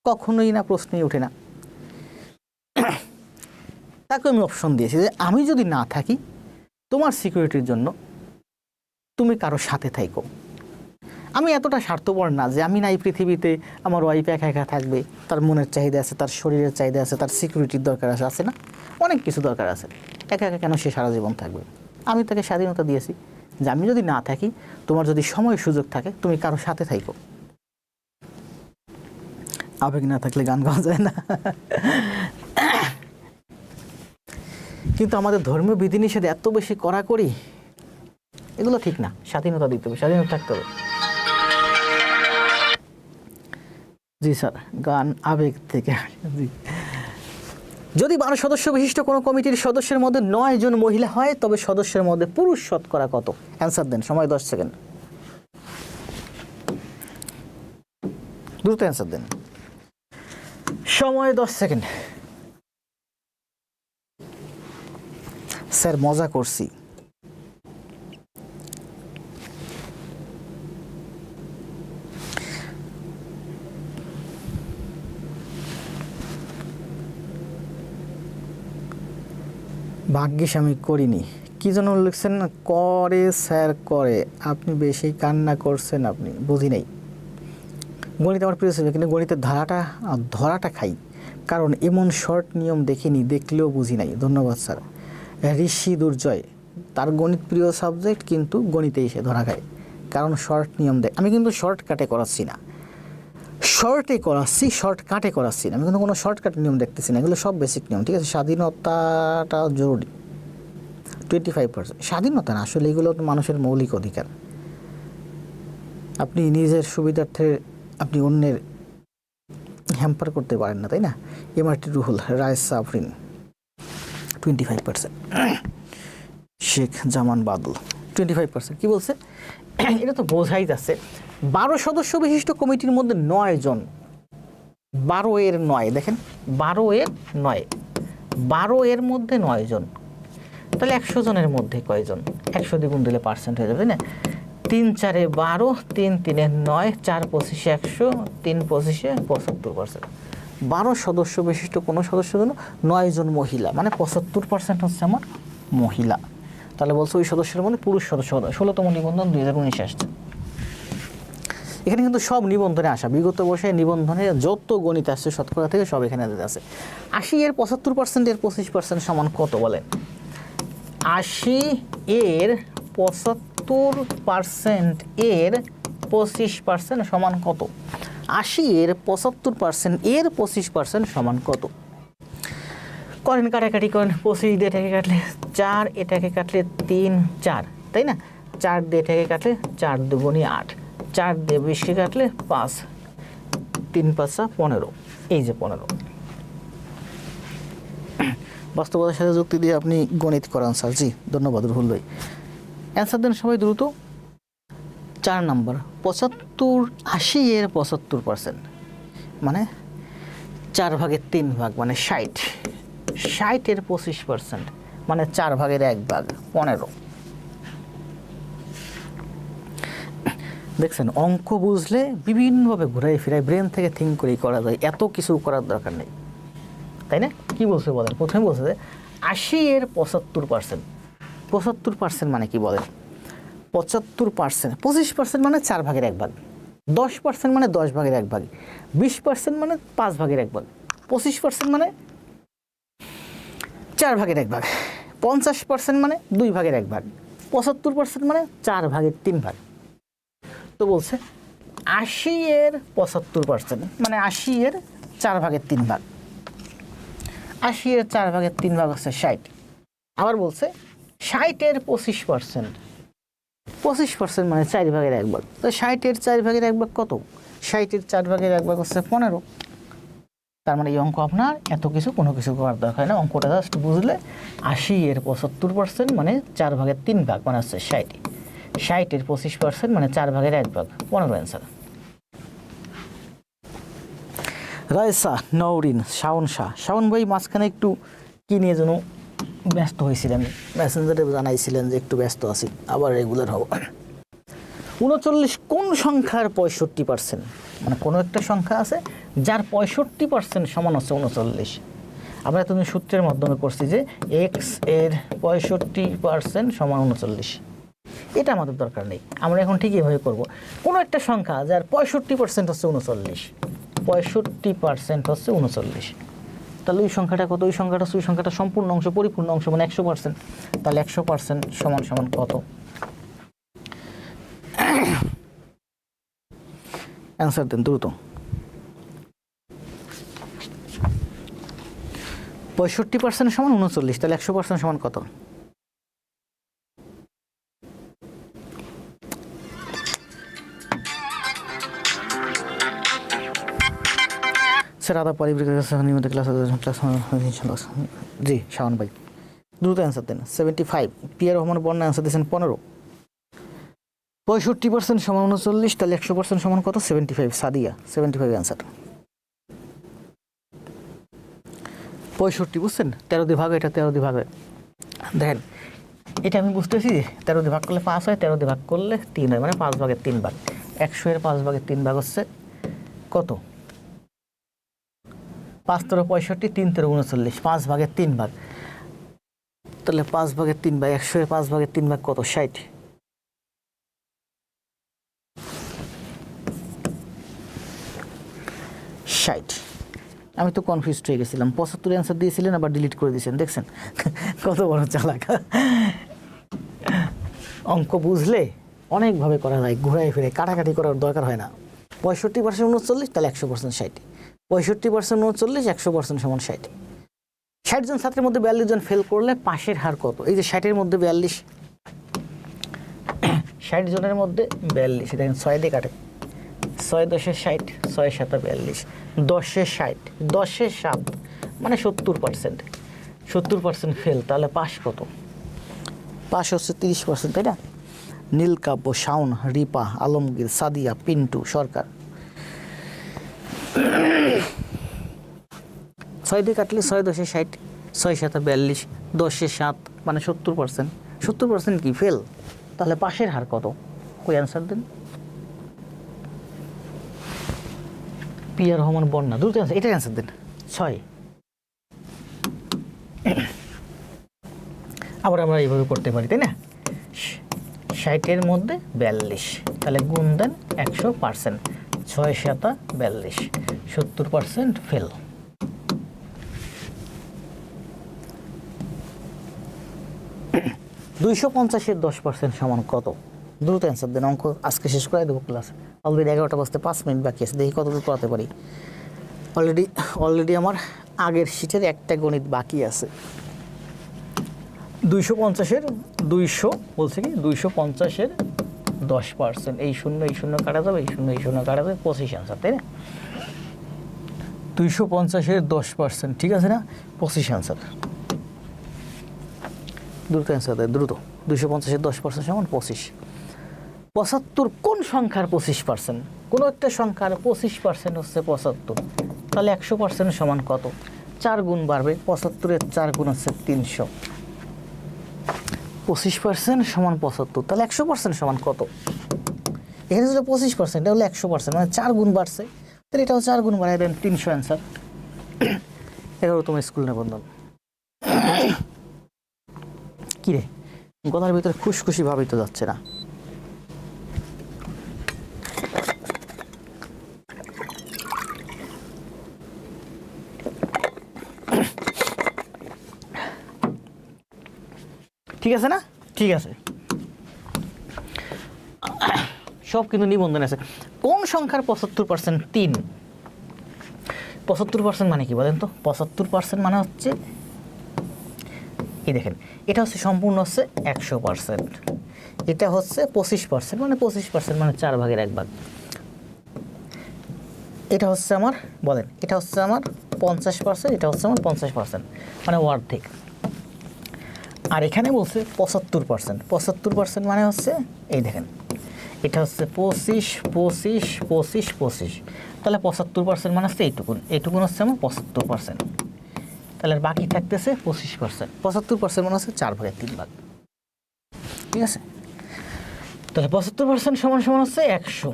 Speaker 1: কখনোই না, প্রশ্নই ওঠে না। তাকে আমি অপশন দিয়েছি যে আমি যদি না থাকি তোমার সিকিউরিটির জন্য তুমি কারো সাথে থাইকো। আমি এতটা স্বার্থপর না যে আমি নাই পৃথিবীতে, আমার ওয়াইফ একা একা থাকবে, তার মনের চাহিদা আছে, তার শরীরের চাহিদা আছে, তার সিকিউরিটির দরকার আছে, আছে না? অনেক কিছু দরকার আছে। একা একা কেন সে সারা জীবন থাকবে? আমি তাকে স্বাধীনতা দিয়েছি যে আমি যদি না থাকি, তোমার যদি সময় সুযোগ থাকে, তুমি কারো সাথে থাইকো। আবেগ না থাকলে গান গাওয়া যায় না। কিন্তু আমাদের ধর্মীয় বিধিনিষেধ এত বেশি কড়াকড়ি, এগুলো ঠিক না। স্বাধীনতা দিতে হবে, স্বাধীনতা থাকতে হবে। জি স্যার, গান আবেগ থেকে। জি, যদি 12 সদস্য বিশিষ্ট কোনো কমিটির সদস্যের মধ্যে 9 জন মহিলা হয়, তবে সদস্যের মধ্যে পুরুষ শতকরা কত? অ্যান্সার দেন, সময় 10 সেকেন্ড, দ্রুত অ্যান্সার দেন, সময় 10 সেকেন্ড। স্যার মজা করছি। ভাগ্যিস আমি করিনি। কি যেন লিখছেন? করে স্যার করে, আপনি বেশি কান্না করছেন, আপনি বুঝি নাই। গণিত আমার প্রিয় ছিল, কিন্তু গণিতের ধরাটা খাই, কারণ এমন শর্ট নিয়ম দেখিনি, দেখলেও বুঝি নাই। ধন্যবাদ স্যার। ঋষি দুর্জয়, তার গণিত প্রিয় সাবজেক্ট, কিন্তু গণিতেই সে ধরা খায়, কারণ শর্ট নিয়ম দেয়। আমি কিন্তু শর্টকাটে করাচ্ছি না, শর্টে করাচ্ছি, শর্টকাটে করাচ্ছি না। আমি কিন্তু কোনো শর্টকাট নিয়ম দেখতেছি না, এগুলো সব বেসিক নিয়ম। ঠিক আছে, স্বাধীনতাটা জরুরি। 25% স্বাধীনতা না, আসলে এগুলো তো মানুষের মৌলিক অধিকার। আপনি নিজের সুবিধার্থে আপনি অন্যের হ্যাম্পার করতে পারেন না, তাই না? এমআরটি রুহুল, রায়েস সাফরিন 25%, শেখ জামান বাদল 25%। কি বলছে? এটা তো বোঝাই যাচ্ছে। 12 সদস্য বিশিষ্ট কমিটির মধ্যে 9 জন, 12 এর 9, দেখেন 12 এর 9, 12 এর মধ্যে 9 জন, তাহলে 100 জনের মধ্যে কয়জন? 100 দ্বিগুণ দিলে পার্সেন্ট হয়ে যাবে, তাই না? 3 4 12, 3 3 9, 4 25 100, 3 25 75%। 12 সদস্য বিশিষ্ট কোনো সদস্যের জন্য 9 জন মহিলা, মানে 75% হচ্ছে আমার মহিলা। তাহলে বলছো ওই সদস্যের মধ্যে পুরুষ সদস্য 16তম নিবন্ধন 2019 আসছে। এখানে কিন্তু সব নিবন্ধনে আসা, বিগত বর্ষে নিবন্ধনে যত গণিত আসছে শতকরা থেকে সব এখানে আছে। 80 এর 75% এর 25% সমান কত বলেন? 80 এর 75% এর 25% সমান কত? 80 এর 75% এর 25% সমান কত? করেন কাটাকাটি করেন। 25 দিয়ে এটাকে কাটলে 4, এটাকে কাটলে 3 4, তাই না? 4 দিয়ে এটাকে কাটলে 4 দুগুণে 8, 4 দিয়ে 20কে কাটলে 5, 3 5 15, এই যে 15। বাস্তবতার সাথে যুক্তি দিয়ে আপনি গণিত করান স্যার। জি ধন্যবাদ রুহুল ভাই। অ্যান্সার দেন সবাই দ্রুত। 4 নম্বর 75, 80 এর 75%, মানে 4 ভাগের 3 ভাগ, মানে 60। 60 এর 25%, মানে 4 ভাগের 1 ভাগ, 15। দেখছেন, অঙ্ক বুঝলে বিভিন্নভাবে ঘুরাই ফিরাই ব্রেন থেকে থিঙ্ক করেই করা যায়, এত কিছু করার দরকার নেই, তাই না? কি বলছে বলেন? প্রথমে বলছে যে 80 এর 75%, 75% মানে কি বলেন? 75%, 25% মানে 4 ভাগের 1 ভাগ, 10% মানে 10 ভাগের 1 ভাগ, 20% মানে 5 ভাগের 1 ভাগ, 25% মানে 4 ভাগের 1 ভাগ, 50% মানে 2 ভাগের 1 ভাগ, 75% মানে 4 ভাগের 3 ভাগ। তো বলছে 80 এর 75%, মানে 80 এর 4 ভাগের 3 ভাগ। 80 এর 4 ভাগের 3 ভাগ হচ্ছে 60। আবার বলছে 60 এর 25%, 25% মানে 4 ভাগের 1 ভাগ। তো 60 এর 4 ভাগের 1 ভাগ কত? 60 এর 4 ভাগের 1 ভাগ হচ্ছে 15। তার মানে এই অঙ্ক আপনার এত কিছু কোনো কিছু করার দরকার না, অঙ্কটা জাস্ট বুঝলে 80 এর 75% মানে 4 ভাগের 3 ভাগ, মানে হচ্ছে 60। 60 এর 25% মানে 4 ভাগের 1 ভাগ, 15 অ্যান্সার। রায়সা নওরিন, শাওন শাহ। শাওন ভাই মাঝখানে একটু কি নিয়ে যেন ব্যস্ত হয়েছিলেন, মেসেঞ্জারে জানাইছিলেন যে একটু ব্যস্ত আছি, আবার রেগুলার হব। 39 কোন সংখ্যার 65%? মানে কোনো একটা সংখ্যা আছে যার 65% সমান হচ্ছে 39। আমরা তুমি সূত্রের মাধ্যমে করছি যে এক্স এর 65% সমান 39। এটা আমাদের দরকার নেই, আমরা এখন ঠিক এভাবে করবো। কোনো একটা সংখ্যা যার 65% হচ্ছে 39, 65% হচ্ছে 39, তাহলে ওই সংখ্যাটা কত? ওই সংখ্যাটা সম্পূর্ণ অংশ, পরিপূর্ণ অংশ, মানে 100%। তাহলে 100% সমান সমান কত? অ্যান্সার দেন দ্রুত। 65% সমান 39, তাহলে 100% সমান কত? স্যার আদা নিয়মিত ক্লাস জি শাওন ভাই, দ্রুত অ্যান্সার দেন। 75। পিয়ার রহমান বন্যা অ্যান্সার দিয়েছেন 15। 65% সমান 39, তাহলে 100% সমান কত? 75। সাদিয়া 75 অ্যান্সার। 65 বুঝছেন? 13 দিয়ে ভাগ, এটা 13 দিয়ে ভাগ হয়। দেখেন এটা আমি বুঝতেছি, 13 দিয়ে ভাগ করলে 5 হয়, 13 দিয়ে ভাগ করলে 3 হয়, মানে 5 ভাগের 3 ভাগ। 100 এর 5 ভাগের 3 ভাগ হচ্ছে কত? 5 তেরো 65, 3 তেরো 39, 5 ভাগের 3 ভাগ। তাহলে 5 ভাগের 3 ভাগ, 100 এর 5 ভাগের 3 ভাগ কত? 60। 60। আমি তো কনফিউজড হয়ে গেছিলাম, 75 অ্যান্সার দিয়েছিলেন আবার ডিলিট করে দিয়েছেন, দেখছেন কত বড় চালাক। অঙ্ক বুঝলে অনেকভাবে করা যায়, ঘুরাই ফিরে কাটাকাটি করার দরকার হয় না। 65% 39, তাহলে 100% 60। 65% 39, 100% সমান 60। 60 জন ছাত্রের মধ্যে 42 জন ফেল করলে পাশের হার কত? এই যে 60-এর মধ্যে 42, 60 জনের মধ্যে 42, দেখেন 6 দিয়ে কাটে, 6 10 60, 6 7 42, 10 60, 10 7, মানে 70%। 70% ফেল, তাহলে পাস কত? পাস হচ্ছে 30%, তাই না? নীলকাব্য, শাওন, রিপা, আলমগীর, সাদিয়া, পিন্টু, সরকার। 6 দিয়ে কাটলে 6 10 60, 6 7 42, 10 7, মানে 70%। 70% কি ফেল? তাহলে পাশের হার কত? কই অ্যান্সার দেন। পিয়ার রহমান বন্যা, দ্রুত অ্যান্সার, এটা অ্যান্সার দেন। 6। আবার আমরা এইভাবে করতে পারি, তাই না? 60-এর মধ্যে 42, তাহলে গুণ দেন 100%, 6 7 42, 70% ফেল। দুইশো 50-এর 10% সমান কত? দ্রুত অ্যান্সার দেন, অঙ্ক আজকে শেষ করে দেবো ক্লাস। অলরেডি 11টা বাজতে 5 মিনিট বাকি আছে, দেখি কতদূর করাতে পারি। অলরেডি আমার আগের শীটের একটা গণিত বাকি আছে। 250-এর 200 বলছে কি 250-এর 10%, এই শূন্য কাটা যাবে, এই শূন্য কাটা যাবে, 25 অ্যান্সার, তাই না? 250-এর 10%, ঠিক আছে না? 25 অ্যান্সার। দ্রুত অ্যান্সার দেয়, দ্রুত। 250-এর 10% সমান 25। 75 কোন সংখ্যার 25%? কোনো একটা সংখ্যার 25% হচ্ছে 75, তাহলে 100% সমান কত? 4 গুণ বাড়বে, 75-এর 4 গুণ হচ্ছে 300। 25% সমান 75, তাহলে 100% সমান কত? এখানে ছিল 25%, এটা হলো 100%, মানে 4 গুণ বাড়ছে, তাহলে এটাও 4 গুণ বাড়াই দেন, 300 অ্যান্সার। 11তম স্কুল নিবন্ধন। কি রে, গলার ভিতরে খুশখুশি ভাবই তো যাচ্ছে না। ঠিক আছে না? ঠিক আছে, সব কিন্তু নিবন্ধন আছে। কোন সংখ্যার 75%? 3। 75% মানে কি বলেন তো? 75% মানে হচ্ছে, এই দেখেন, এটা হচ্ছে সম্পূর্ণ হচ্ছে 100%, এটা হচ্ছে 25%, মানে 25% মানে 4 ভাগের 1 ভাগ। এটা হচ্ছে আমার, বলেন, এটা হচ্ছে আমার 50%, এটা হচ্ছে আমার 50%, মানে অর্ধেক। আর এখানে বলছে 75%, 75% মানে হচ্ছে, এই দেখেন, এটা হচ্ছে 25 25 25 25, তাহলে 75% মানে হচ্ছে এইটুকুন, এইটুকুন হচ্ছে আমার 75%। তাহলে বাকি থাকতেছে 25%। 75% মানে হচ্ছে 4/3 ঠিক আছে। তাহলে 75% সমান সমান হচ্ছে 100।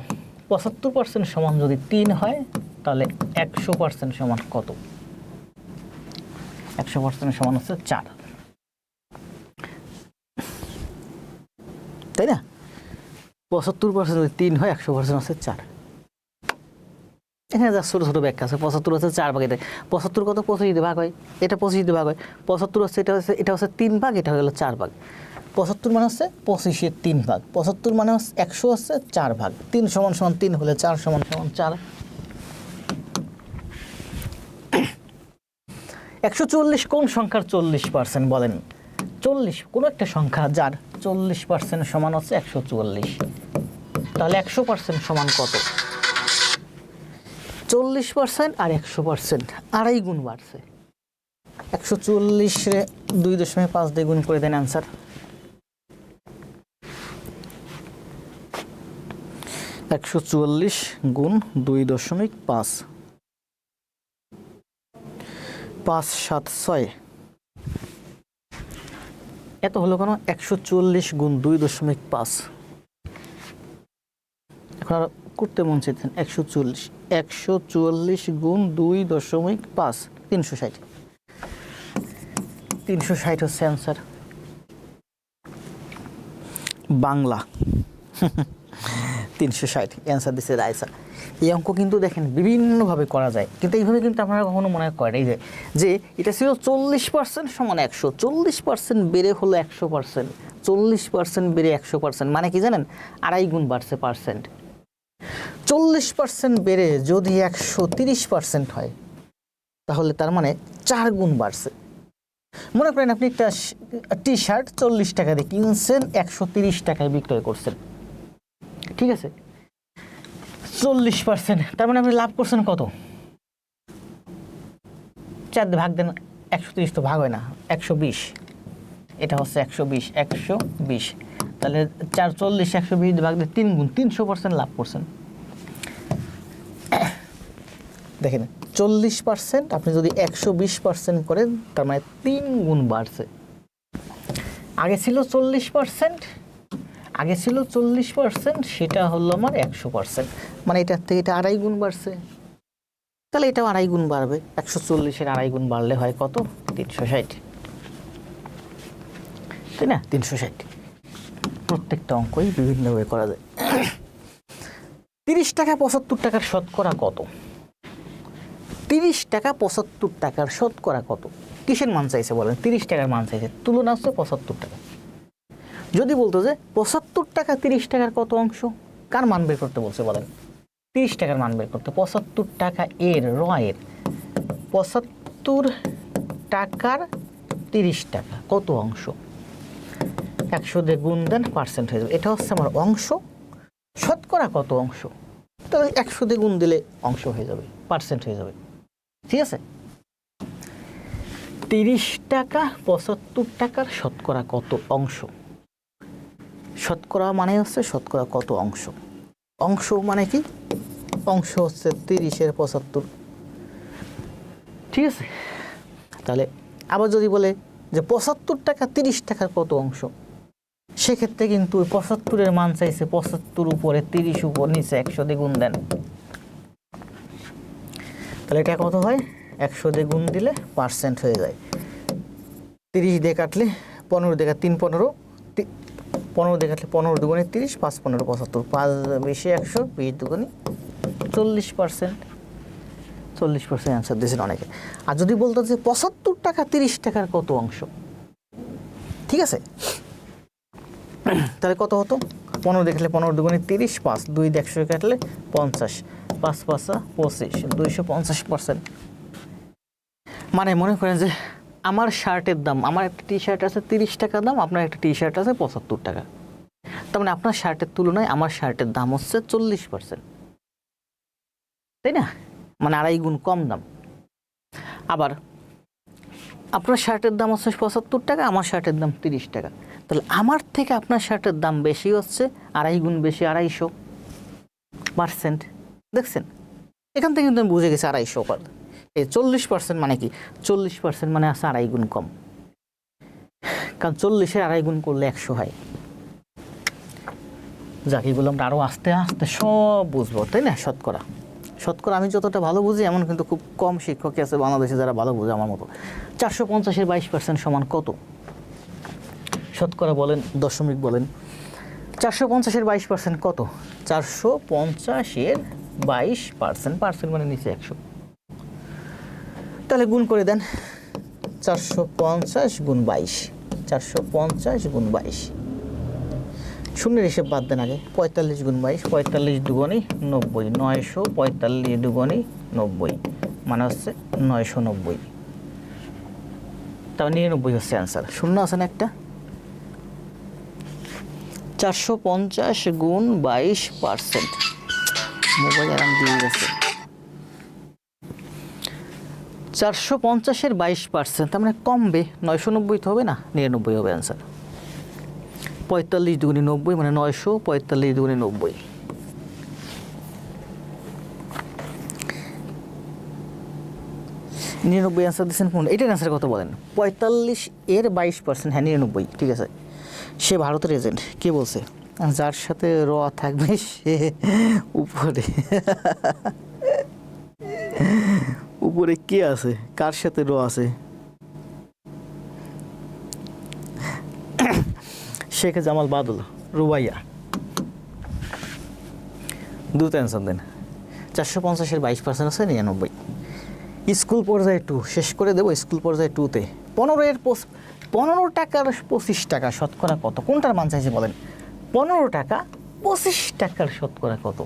Speaker 1: 75% সমান যদি 3 হয় তাহলে 100% সমান কত? 100% সমান হচ্ছে 4, তাই না? 75% যদি 3 হয় 100% হচ্ছে 4। এখানে যা ছোট ছোট ব্যাখ্যা আছে। 75 হচ্ছে 4 ভাগ, এটা 75 কত? 25 দিয়ে ভাগ হয়, এটা 25 দিয়ে ভাগ হয়। 75 হচ্ছে এটা হচ্ছে 3 ভাগ, এটা হলো 4 ভাগ। 75 মানে হচ্ছে 25-এর 3 ভাগ। 75 মানে হচ্ছে 100 হচ্ছে 4 ভাগ। 3 সমান সমান 3 হলে 4 সমান সমান 4। 140 কোন সংখ্যার 40% বলেন? 40 কোন একটা সংখ্যা যার 40% সমান হচ্ছে 140। তাহলে 100% সমান কত? 40% আর 100% আড়াই গুণ বাড়ছে। 140-রে 2.5 দিয়ে গুণ করে দেন অ্যান্সার। একশো 140 গুণ 2.5, 5 7 6 এত হলো কেন? 140 গুণ 2.5। এখন আর করতে মন চাইছেন 140 গুণ 2.5, 360। 360 হচ্ছে অ্যান্সার। বাংলা 360 অ্যান্সার দিচ্ছে রাইসা। এই অঙ্ক কিন্তু দেখেন বিভিন্নভাবে করা যায়, কিন্তু এইভাবে কিন্তু আপনারা কখনো মনে করেন এই যে এটা ছিল 40% সমান 100, 40% বেড়ে হলো 100%, 40% বেড়ে 100%, মানে কি জানেন? আড়াই গুণ বাড়ছে পার্সেন্ট। 40% বেড়ে যদি 130% হয় তাহলে তার মানে 4 গুণ বাড়ছে। মনে করেন আপনি একটা টি শার্ট 40 টাকা দিয়ে কিনছেন, 130 টাকায় বিক্রয় করছেন, ঠিক আছে? 40%, তার মানে আপনি লাভ করছেন কত? 4 দিয়ে ভাগ দেন, 130 তো ভাগ হয় না, 120। এটা হচ্ছে 120, 120। তাহলে 440 120 দিয়ে ভাগ দিয়ে 3 গুণ, 300% লাভ করছেন। দেখেন 40% আপনি যদি 120% করেন তার মানে 3 গুণ বাড়ছে। আগে ছিল 40%, সেটা হলো আমার 100%, মানে এটার থেকে এটা আড়াই গুণ বাড়ছে। তাহলে এটাও আড়াই গুণ বাড়বে। 140-এর আড়াই গুণ বাড়লে হয় কত? 360, তাই না? 360। প্রত্যেকটা অঙ্কই বিভিন্নভাবে করা যায়। 30 টাকা 75 টাকার শতকরা কত? 30 টাকা 75 টাকার শতকরা কত? কিসের মান চাইছে বলেন? 30 টাকার মান চাইছে, তুলনা হচ্ছে 75 টাকা। যদি বলতো যে 75 টাকা 30 টাকার কত অংশ, কার মান বের করতে বলছে বলেন? 30 টাকার মান বের করতে। 75 টাকা এর এর 75 টাকার 30 টাকা কত অংশ? 100 দিয়ে গুণ দেন, পার্সেন্ট হয়ে যাবে। এটা হচ্ছে আমার অংশ। শতকরা কত অংশ? তাহলে 100 দিয়ে গুণ দিলে অংশ হয়ে যাবে, পার্সেন্ট হয়ে যাবে, ঠিক আছে? 30 টাকা 75 টাকার শতকরা কত অংশ? শতকরা মানে হচ্ছে শতকরা কত অংশ। অংশ মানে কি? অংশ হচ্ছে 30-এর 75, ঠিক আছে? তাহলে আবার যদি বলে যে 75 টাকা 30 টাকার কত অংশ, সেক্ষেত্রে কিন্তু 75-এর মান চাইছে, 75 উপরে 30 উপর নিচে 100 দিয়ে গুণ দেন, তাহলে এটা কত হয়? 100 দিয়ে গুণ দিলে পার্সেন্ট হয়ে যায়। 30 দিয়ে কাটলে 15 দিয়ে 3 15, 15 দিয়ে কাটলে 15 দুগুণে 30, 5 15 75, 5 20 100, 20 দুগুণে 40%। 40% অ্যান্সার দিয়েছেন অনেকে। আর যদি বলতো যে 75 টাকা 30 টাকার কত অংশ, ঠিক আছে? তাহলে কত হতো? 15 দেখলে 15 দুগুণে 30, 5 2 দিয়ে 100 কাটলে 50, 5 5 25, 250%। মানে মনে করেন যে আমার শার্টের দাম, আমার একটা টি শার্ট আছে 30 টাকা দাম, আপনার একটা টি শার্ট আছে 75 টাকা। তার মানে আপনার শার্টের তুলনায় আমার শার্টের দাম হচ্ছে 40%, তাই না? মানে আড়াই গুণ কম দাম। আবার আপনার শার্টের দাম হচ্ছে 75 টাকা, আমার শার্টের দাম 30 টাকা। তাহলে আমার থেকে আপনার শার্টের দাম বেশি হচ্ছে আড়াই গুণ বেশি, 250%। দেখছেন? এখান থেকে কিন্তু আমি বুঝে গেছি 250%। 40% মানে কি? 40% মানে আছে 2.5 গুণ কম, কারণ 40-এর 2.5 গুণ করলে 100 হয়। যাক, এগুলো আমরা আরও আস্তে আস্তে সব বুঝবো, তাই না? শতকরা আমি যতটা ভালো বুঝি এমন কিন্তু খুব কম শিক্ষকই আছে বাংলাদেশে যারা ভালো বুঝে আমার মতো। 450-এর 22% সমান কত? শতকরা বলেন, দশমিক বলেন। 450-এর 22% কত? 450-এর 22%, পার্সেন্ট মানে নিচে 100। তাহলে গুণ করে দেন, 450 গুণ 22, 450 গুণ 22, শূন্যের হিসেব বাদ দেন আগে। 45 গুণ 22, 45 দুগুণে 90, 945 দুগুণে 90 মানে হচ্ছে 990। তাহলে 99 হচ্ছে অ্যান্সার। শূন্য আছে না একটা? 450 গুণ 22%, মোবাইল অ্যালার্ম দিয়ে গেছে। 450-এর 22%, তার মানে কমবে, 990 তো হবে না, 99 হবে অ্যান্সার। 45 দুগুণে 90 মানে 945 দুগুণে 90। নিরানব্বই অ্যান্সার দিচ্ছেন কোন? এটার অ্যান্সার কত বলেন? 45-এর 22%, হ্যাঁ 99, ঠিক আছে। সে ভারতের এজেন্ট, কে বলছে? যার সাথে র থাকবে সে উপরে। উপরে কে আছে? কার সাথে র আছে? শেখ জামাল বাদল, রুবাইয়া। দ্রুত অ্যান্সার দেন। 450-এর 22% আছে 99। স্কুল পর্যায়ে 2 শেষ করে দেবো। স্কুল পর্যায়ে 2-তে 15 টাকার 25 টাকা শতকরা কত? কোনটার মান চাইছে বলেন? 15 টাকা 25 টাকার শতকরা কত?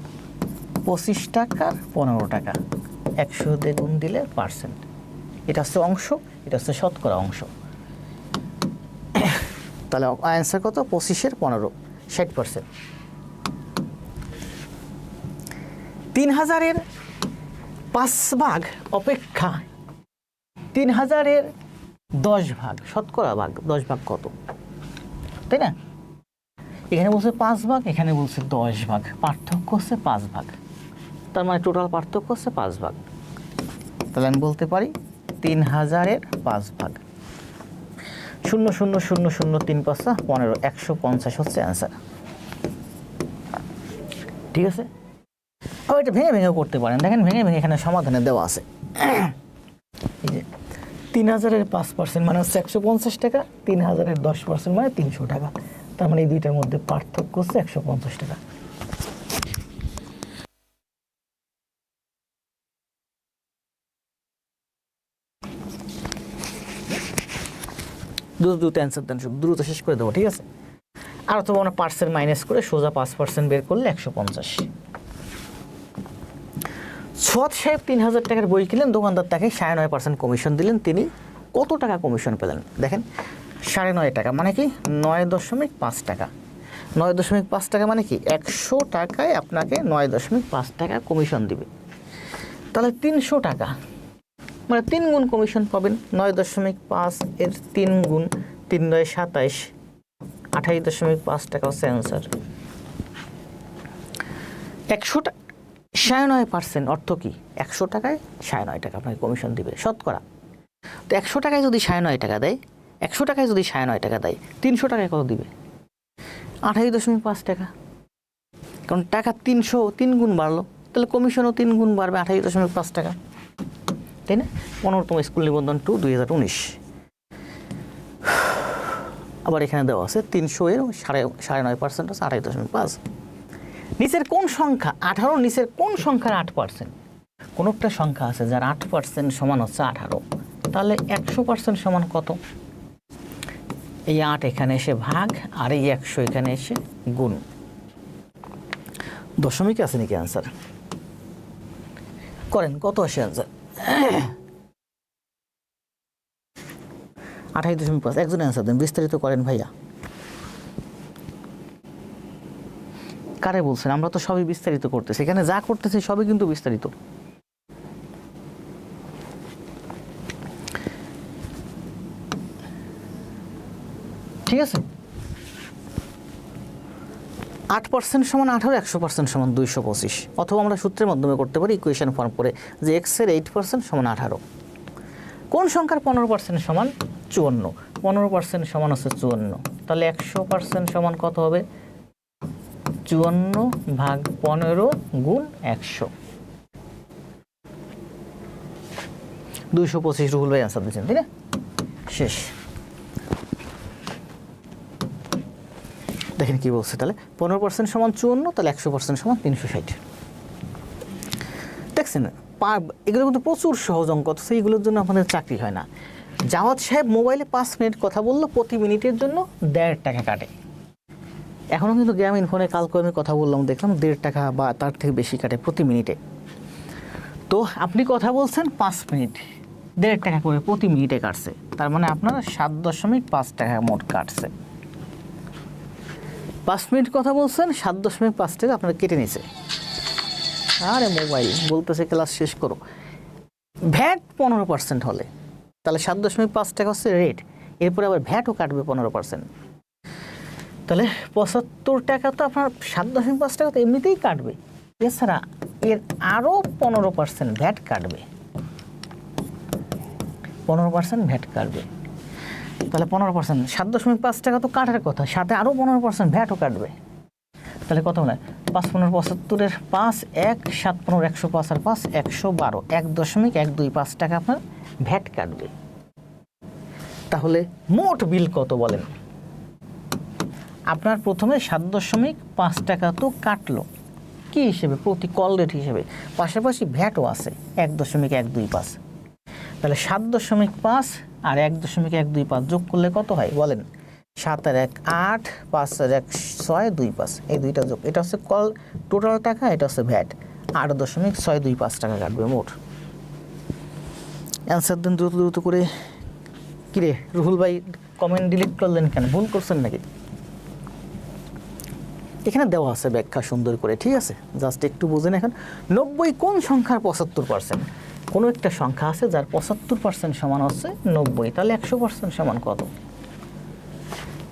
Speaker 1: 25 টাকার 15 টাকা 100 দিয়ে গুণ দিলে পার্সেন্ট। এটা হচ্ছে অংশ, এটা হচ্ছে শতকরা অংশ। তাহলে অ্যান্সার কত? 25-এর 15, 60%। 3000-এর 5 ভাগ অপেক্ষা 3000-এর 10 ভাগ, শতকরা ভাগ 10 ভাগ কত? তাই না? এখানে বলছে 5 ভাগ, এখানে বলছে 10 ভাগ, পার্থক্য হচ্ছে 5 ভাগ। তার মানে টোটাল পার্থক্য হচ্ছে 5 ভাগ। তাহলে আমি বলতে পারি 3000-এর 5 ভাগ। 0 0 0 0 3 5 15, 150 হচ্ছে অ্যান্সার। ঠিক আছে? আবার এটা ভেঙে ভেঙে করতে পারেন, দেখেন ভেঙে ভেঙে এখানে সমাধানে দেওয়া আছে। এই যে 3000-এর 5% মানে হচ্ছে 150 টাকা, 3000-এর 10% মানে 300 টাকা। তার মানে এই দুইটার মধ্যে পার্থক্য হচ্ছে 150 টাকা। দ্রুত অ্যান্সার দেন, সব দ্রুত শেষ করে দেবো, ঠিক আছে? আর অথবা আমরা পার্সেন্ট মাইনাস করে সোজা 5% বের করলে 150। সোয়াদ সাহেব 3000 টাকার বই কিনলেন, দোকানদার তাকে 9.5% কমিশন দিলেন, তিনি কত টাকা কমিশন পেলেন? দেখেন 9.5 টাকা মানে কি? 9.5 টাকা। 9.5 টাকা মানে কি? 100 টাকায় আপনাকে 9.5 টাকা কমিশন দিবে। তাহলে 300 টাকা মানে 3 গুণ কমিশন পাবেন। 9.5 এর 3 গুণ, 3 9 27, 28.5 টাকা হচ্ছে অ্যান্সার। 100 টাকা 9.5% অর্থ কি? 100 টাকায় 9.5 টাকা আপনাকে কমিশন দিবে শতকরা। তো 100 টাকায় যদি 9.5 টাকা দেয়, 100 টাকায় যদি 9.5 টাকা দেয়, 300 টাকায় কত দিবে? 28.5 টাকা। কারণ টাকা 3 গুণ বাড়লো, তাহলে কমিশনও 3 গুণ বাড়বে, 28.5 টাকা। তাই না? 15তম স্কুল নিবন্ধন 2, 2019। আবার এখানে দেওয়া আছে 300-এর 9.5% আছে 28.5। নিচের কোন সংখ্যা 18 নিচের কোন সংখ্যার 8%? কোন একটা সংখ্যা আছে যার 8% সমান হচ্ছে 18, তাহলে 100% সমান কত? এই 8 এখানে এসে ভাগ, আর এই 100 এখানে এসে গুণ। দশমিক আছে নাকি অ্যান্সার? করেন, কত আসে অ্যান্সার? 28.5। একজন অ্যান্সার দেন, বিস্তারিত করেন ভাইয়া। কারে বলছেন? আমরা তো সবই বিস্তারিত করতেছি, এখানে যা করতেছি সবই কিন্তু বিস্তারিত। ঠিক আছে? 8% সমান 18, 100% সমান 225, অথবা আমরা সূত্রের মাধ্যমে করতে পারি ইকুয়েশন ফর্ম করে যে x এর 8% সমান 18। কোন সংখ্যার 15% সমান 54? 15% সমান হচ্ছে 54, তাহলে 100% সমান কত হবে? 54 ভাগ 15 গুণ 100, 225 রুহুল ভাই আনসার দিচ্ছেন, তাই না? শেষ। দেখেন কি বলছে, তাহলে 15% সমান 54, তাহলে 100% সমান 360। দেখছেন এগুলো কিন্তু প্রচুর সহজ অঙ্ক, অথচ এইগুলোর জন্য আপনাদের চাকরি হয় না। জাওয়াদ সাহেব মোবাইলে 5 মিনিট কথা বললো, প্রতি মিনিটের জন্য 1.5 টাকা কাটে। এখনও কিন্তু গ্রামীণ ফোনে কালকে আমি কথা বললাম, দেখলাম 1.5 টাকা বা তার থেকে বেশি কাটে প্রতি মিনিটে। তো আপনি কথা বলছেন 5 মিনিট, 1.5 টাকা করে প্রতি মিনিটে কাটছে, তার মানে আপনার 7.5 টাকা মোট কাটছে। 5 মিনিট কথা বলছেন, 7.5 টাকা আপনার কেটে নিছে। আরে মোবাইল বলতেছে ক্লাস শেষ করো। ভ্যাট 15% হলে তাহলে 7.5 টাকা হচ্ছে রেট, এরপরে আবার ভ্যাটও কাটবে 15%, তাহলে 75 টাকা তো আপনার 7.5 টাকা তো এমনিতেই কাটবে, এছাড়া এর আরও 15% ভ্যাট কাটবে, 15% ভ্যাট কাটবে। তাহলে 15% 7.5 টাকা তো কাটার কথা, সাথে আরও 15% ভ্যাটও কাটবে, তাহলে কত হয়? 5 15 75 5 1 7 15 105 আর 5 112, 1.125 টাকা আপনার ভ্যাট কাটবে। তাহলে মোট বিল কত বলেন? আপনার প্রথমে 7.5 টাকা তো কাটলো কি হিসেবে? প্রতি কল রেট হিসেবে, পাশাপাশি ভ্যাটও আছে 1.125, তাহলে 7.5 আর 1.125 যোগ করলে কত হয় বলেন? 7 আর 1 8, 5 আর 1 6, 2 5, এই দুইটা যোগ, এটা হচ্ছে কল টোটাল টাকা, এটা হচ্ছে ভ্যাট, 8.625 টাকা কাটবে মোট। অ্যান্সার দেন দ্রুত দ্রুত করে। কিরে রুহুল ভাই কমেন্ট ডিলিট করলেন কেন? ভুল করছেন নাকি? এখানে দেওয়া আছে ব্যাখ্যা সুন্দর করে, ঠিক আছে, জাস্ট একটু বুঝেন। এখন 90 কোন সংখ্যার 75%? কোনো একটা সংখ্যা আছে যার 75% সমান হচ্ছে 90, তাহলে 100% সমান কত?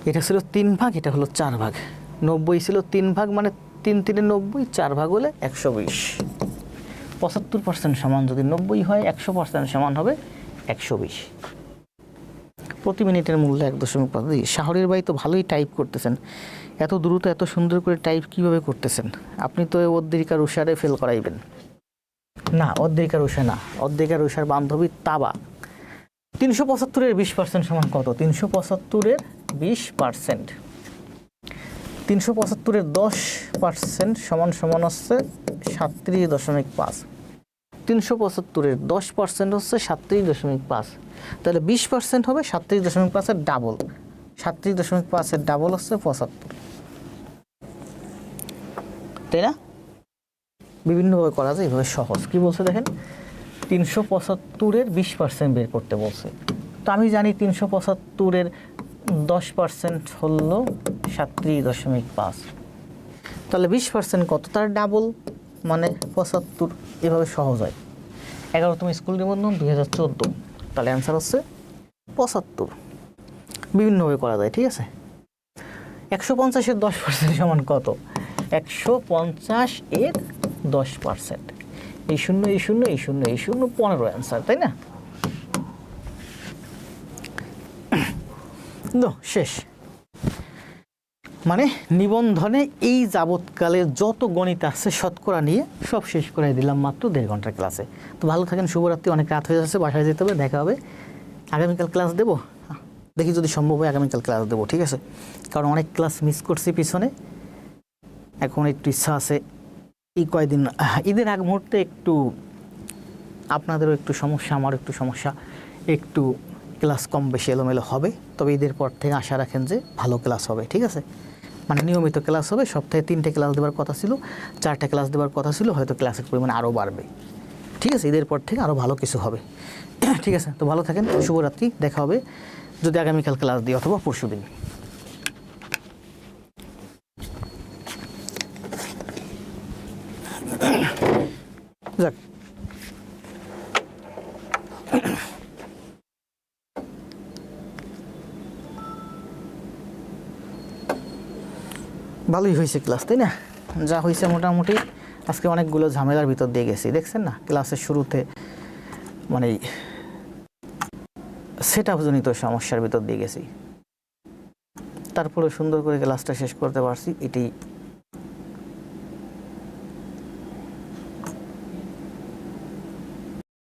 Speaker 1: এটা ছিল 3 ভাগ, এটা হলো 4 ভাগ। 90 ছিল 3 ভাগ, মানে 3 3 90, 4 ভাগ হলে 120। 75% সমান যদি 90 হয়, 100% সমান হবে 120। প্রতি মিনিটের মূল্য 1.5। শাহরির ভাই তো ভালোই টাইপ করতেছেন, এত দ্রুত এত সুন্দর করে টাইপ কিভাবে করতেছেন? আপনি তো অদ্রিকার উষারে ফেল করাইবেন না। অদ্রিকার উষা না, অদ্রিকার উষার বান্ধবী তাবা। 375-এর 20% সমান কত? 375-এর 20%, 375-এর 10% সমান সমান হচ্ছে 37.5। 375-এর 10% হচ্ছে 37.5, তাহলে 20% হবে 37.5-এর ডাবল। 37.5-এর ডাবল হচ্ছে 75, তাই না? বিভিন্নভাবে করা যায়, এইভাবে সহজ। কি বলছে দেখেন, 375-এর 20% বের করতে বলছে। তো আমি জানি 375-এর 10% হলো 37.5, তাহলে 20% কত? তার ডাবল, মানে 75। এভাবে সহজ হয়। 11তম স্কুল নিবন্ধন 2014, তাহলে অ্যান্সার হচ্ছে 75। বিভিন্নভাবে করা যায়, ঠিক আছে। 150-এর 10% সমান কত? 150-এর 10%, এই শূন্য এই শূন্য এই শূন্য এই শূন্য, 15 অ্যান্সার, তাই না? শেষ। মানে নিবন্ধনে এই যাবৎকালে যত গণিত আছে শতকরা নিয়ে সব শেষ করে দিলাম মাত্র 1.5 ঘন্টার ক্লাসে। তো ভালো থাকেন, শুভরাত্রি। অনেক রাত হয়ে যাচ্ছে, বাসায় যেতে হবে, দেখা হবে। আগামীকাল ক্লাস দেবো, দেখি যদি সম্ভব হয় আগামীকাল ক্লাস দেবো, ঠিক আছে? কারণ অনেক ক্লাস মিস করছি পিছনে, এখন একটু ইচ্ছা আছে এই কয়দিন ঈদের আগ মুহূর্তে একটু আপনাদেরও একটু সমস্যা, আমারও একটু সমস্যা, একটু ক্লাস কম বেশি এলোমেলো হবে। তবে ঈদের পর থেকে আশা রাখেন যে ভালো ক্লাস হবে, ঠিক আছে? মানে নিয়মিত ক্লাস হবে, সপ্তাহে 3টে ক্লাস দেওয়ার কথা ছিল, 4টে ক্লাস দেওয়ার কথা ছিল, হয়তো ক্লাসের পরিমাণ আরও বাড়বে, ঠিক আছে? ঈদের পর থেকে আরও ভালো কিছু হবে, ঠিক আছে? তো ভালো থাকেন, শুভরাত্রি, দেখা হবে যদি আগামীকাল ক্লাস দিই অথবা পরশুদিন। যাক। ভালোই হয়েছে ক্লাস, তাই না? যা হয়েছে মোটামুটি। আজকে অনেকগুলো ঝামেলার ভিতর দিয়ে গেছি, দেখছেন না? ক্লাসের শুরুতে মানে সেট আপজনিত সমস্যার ভিতর দিয়ে গেছি, তারপরে সুন্দর করে ক্লাসটা শেষ করতে পারছি, এটাই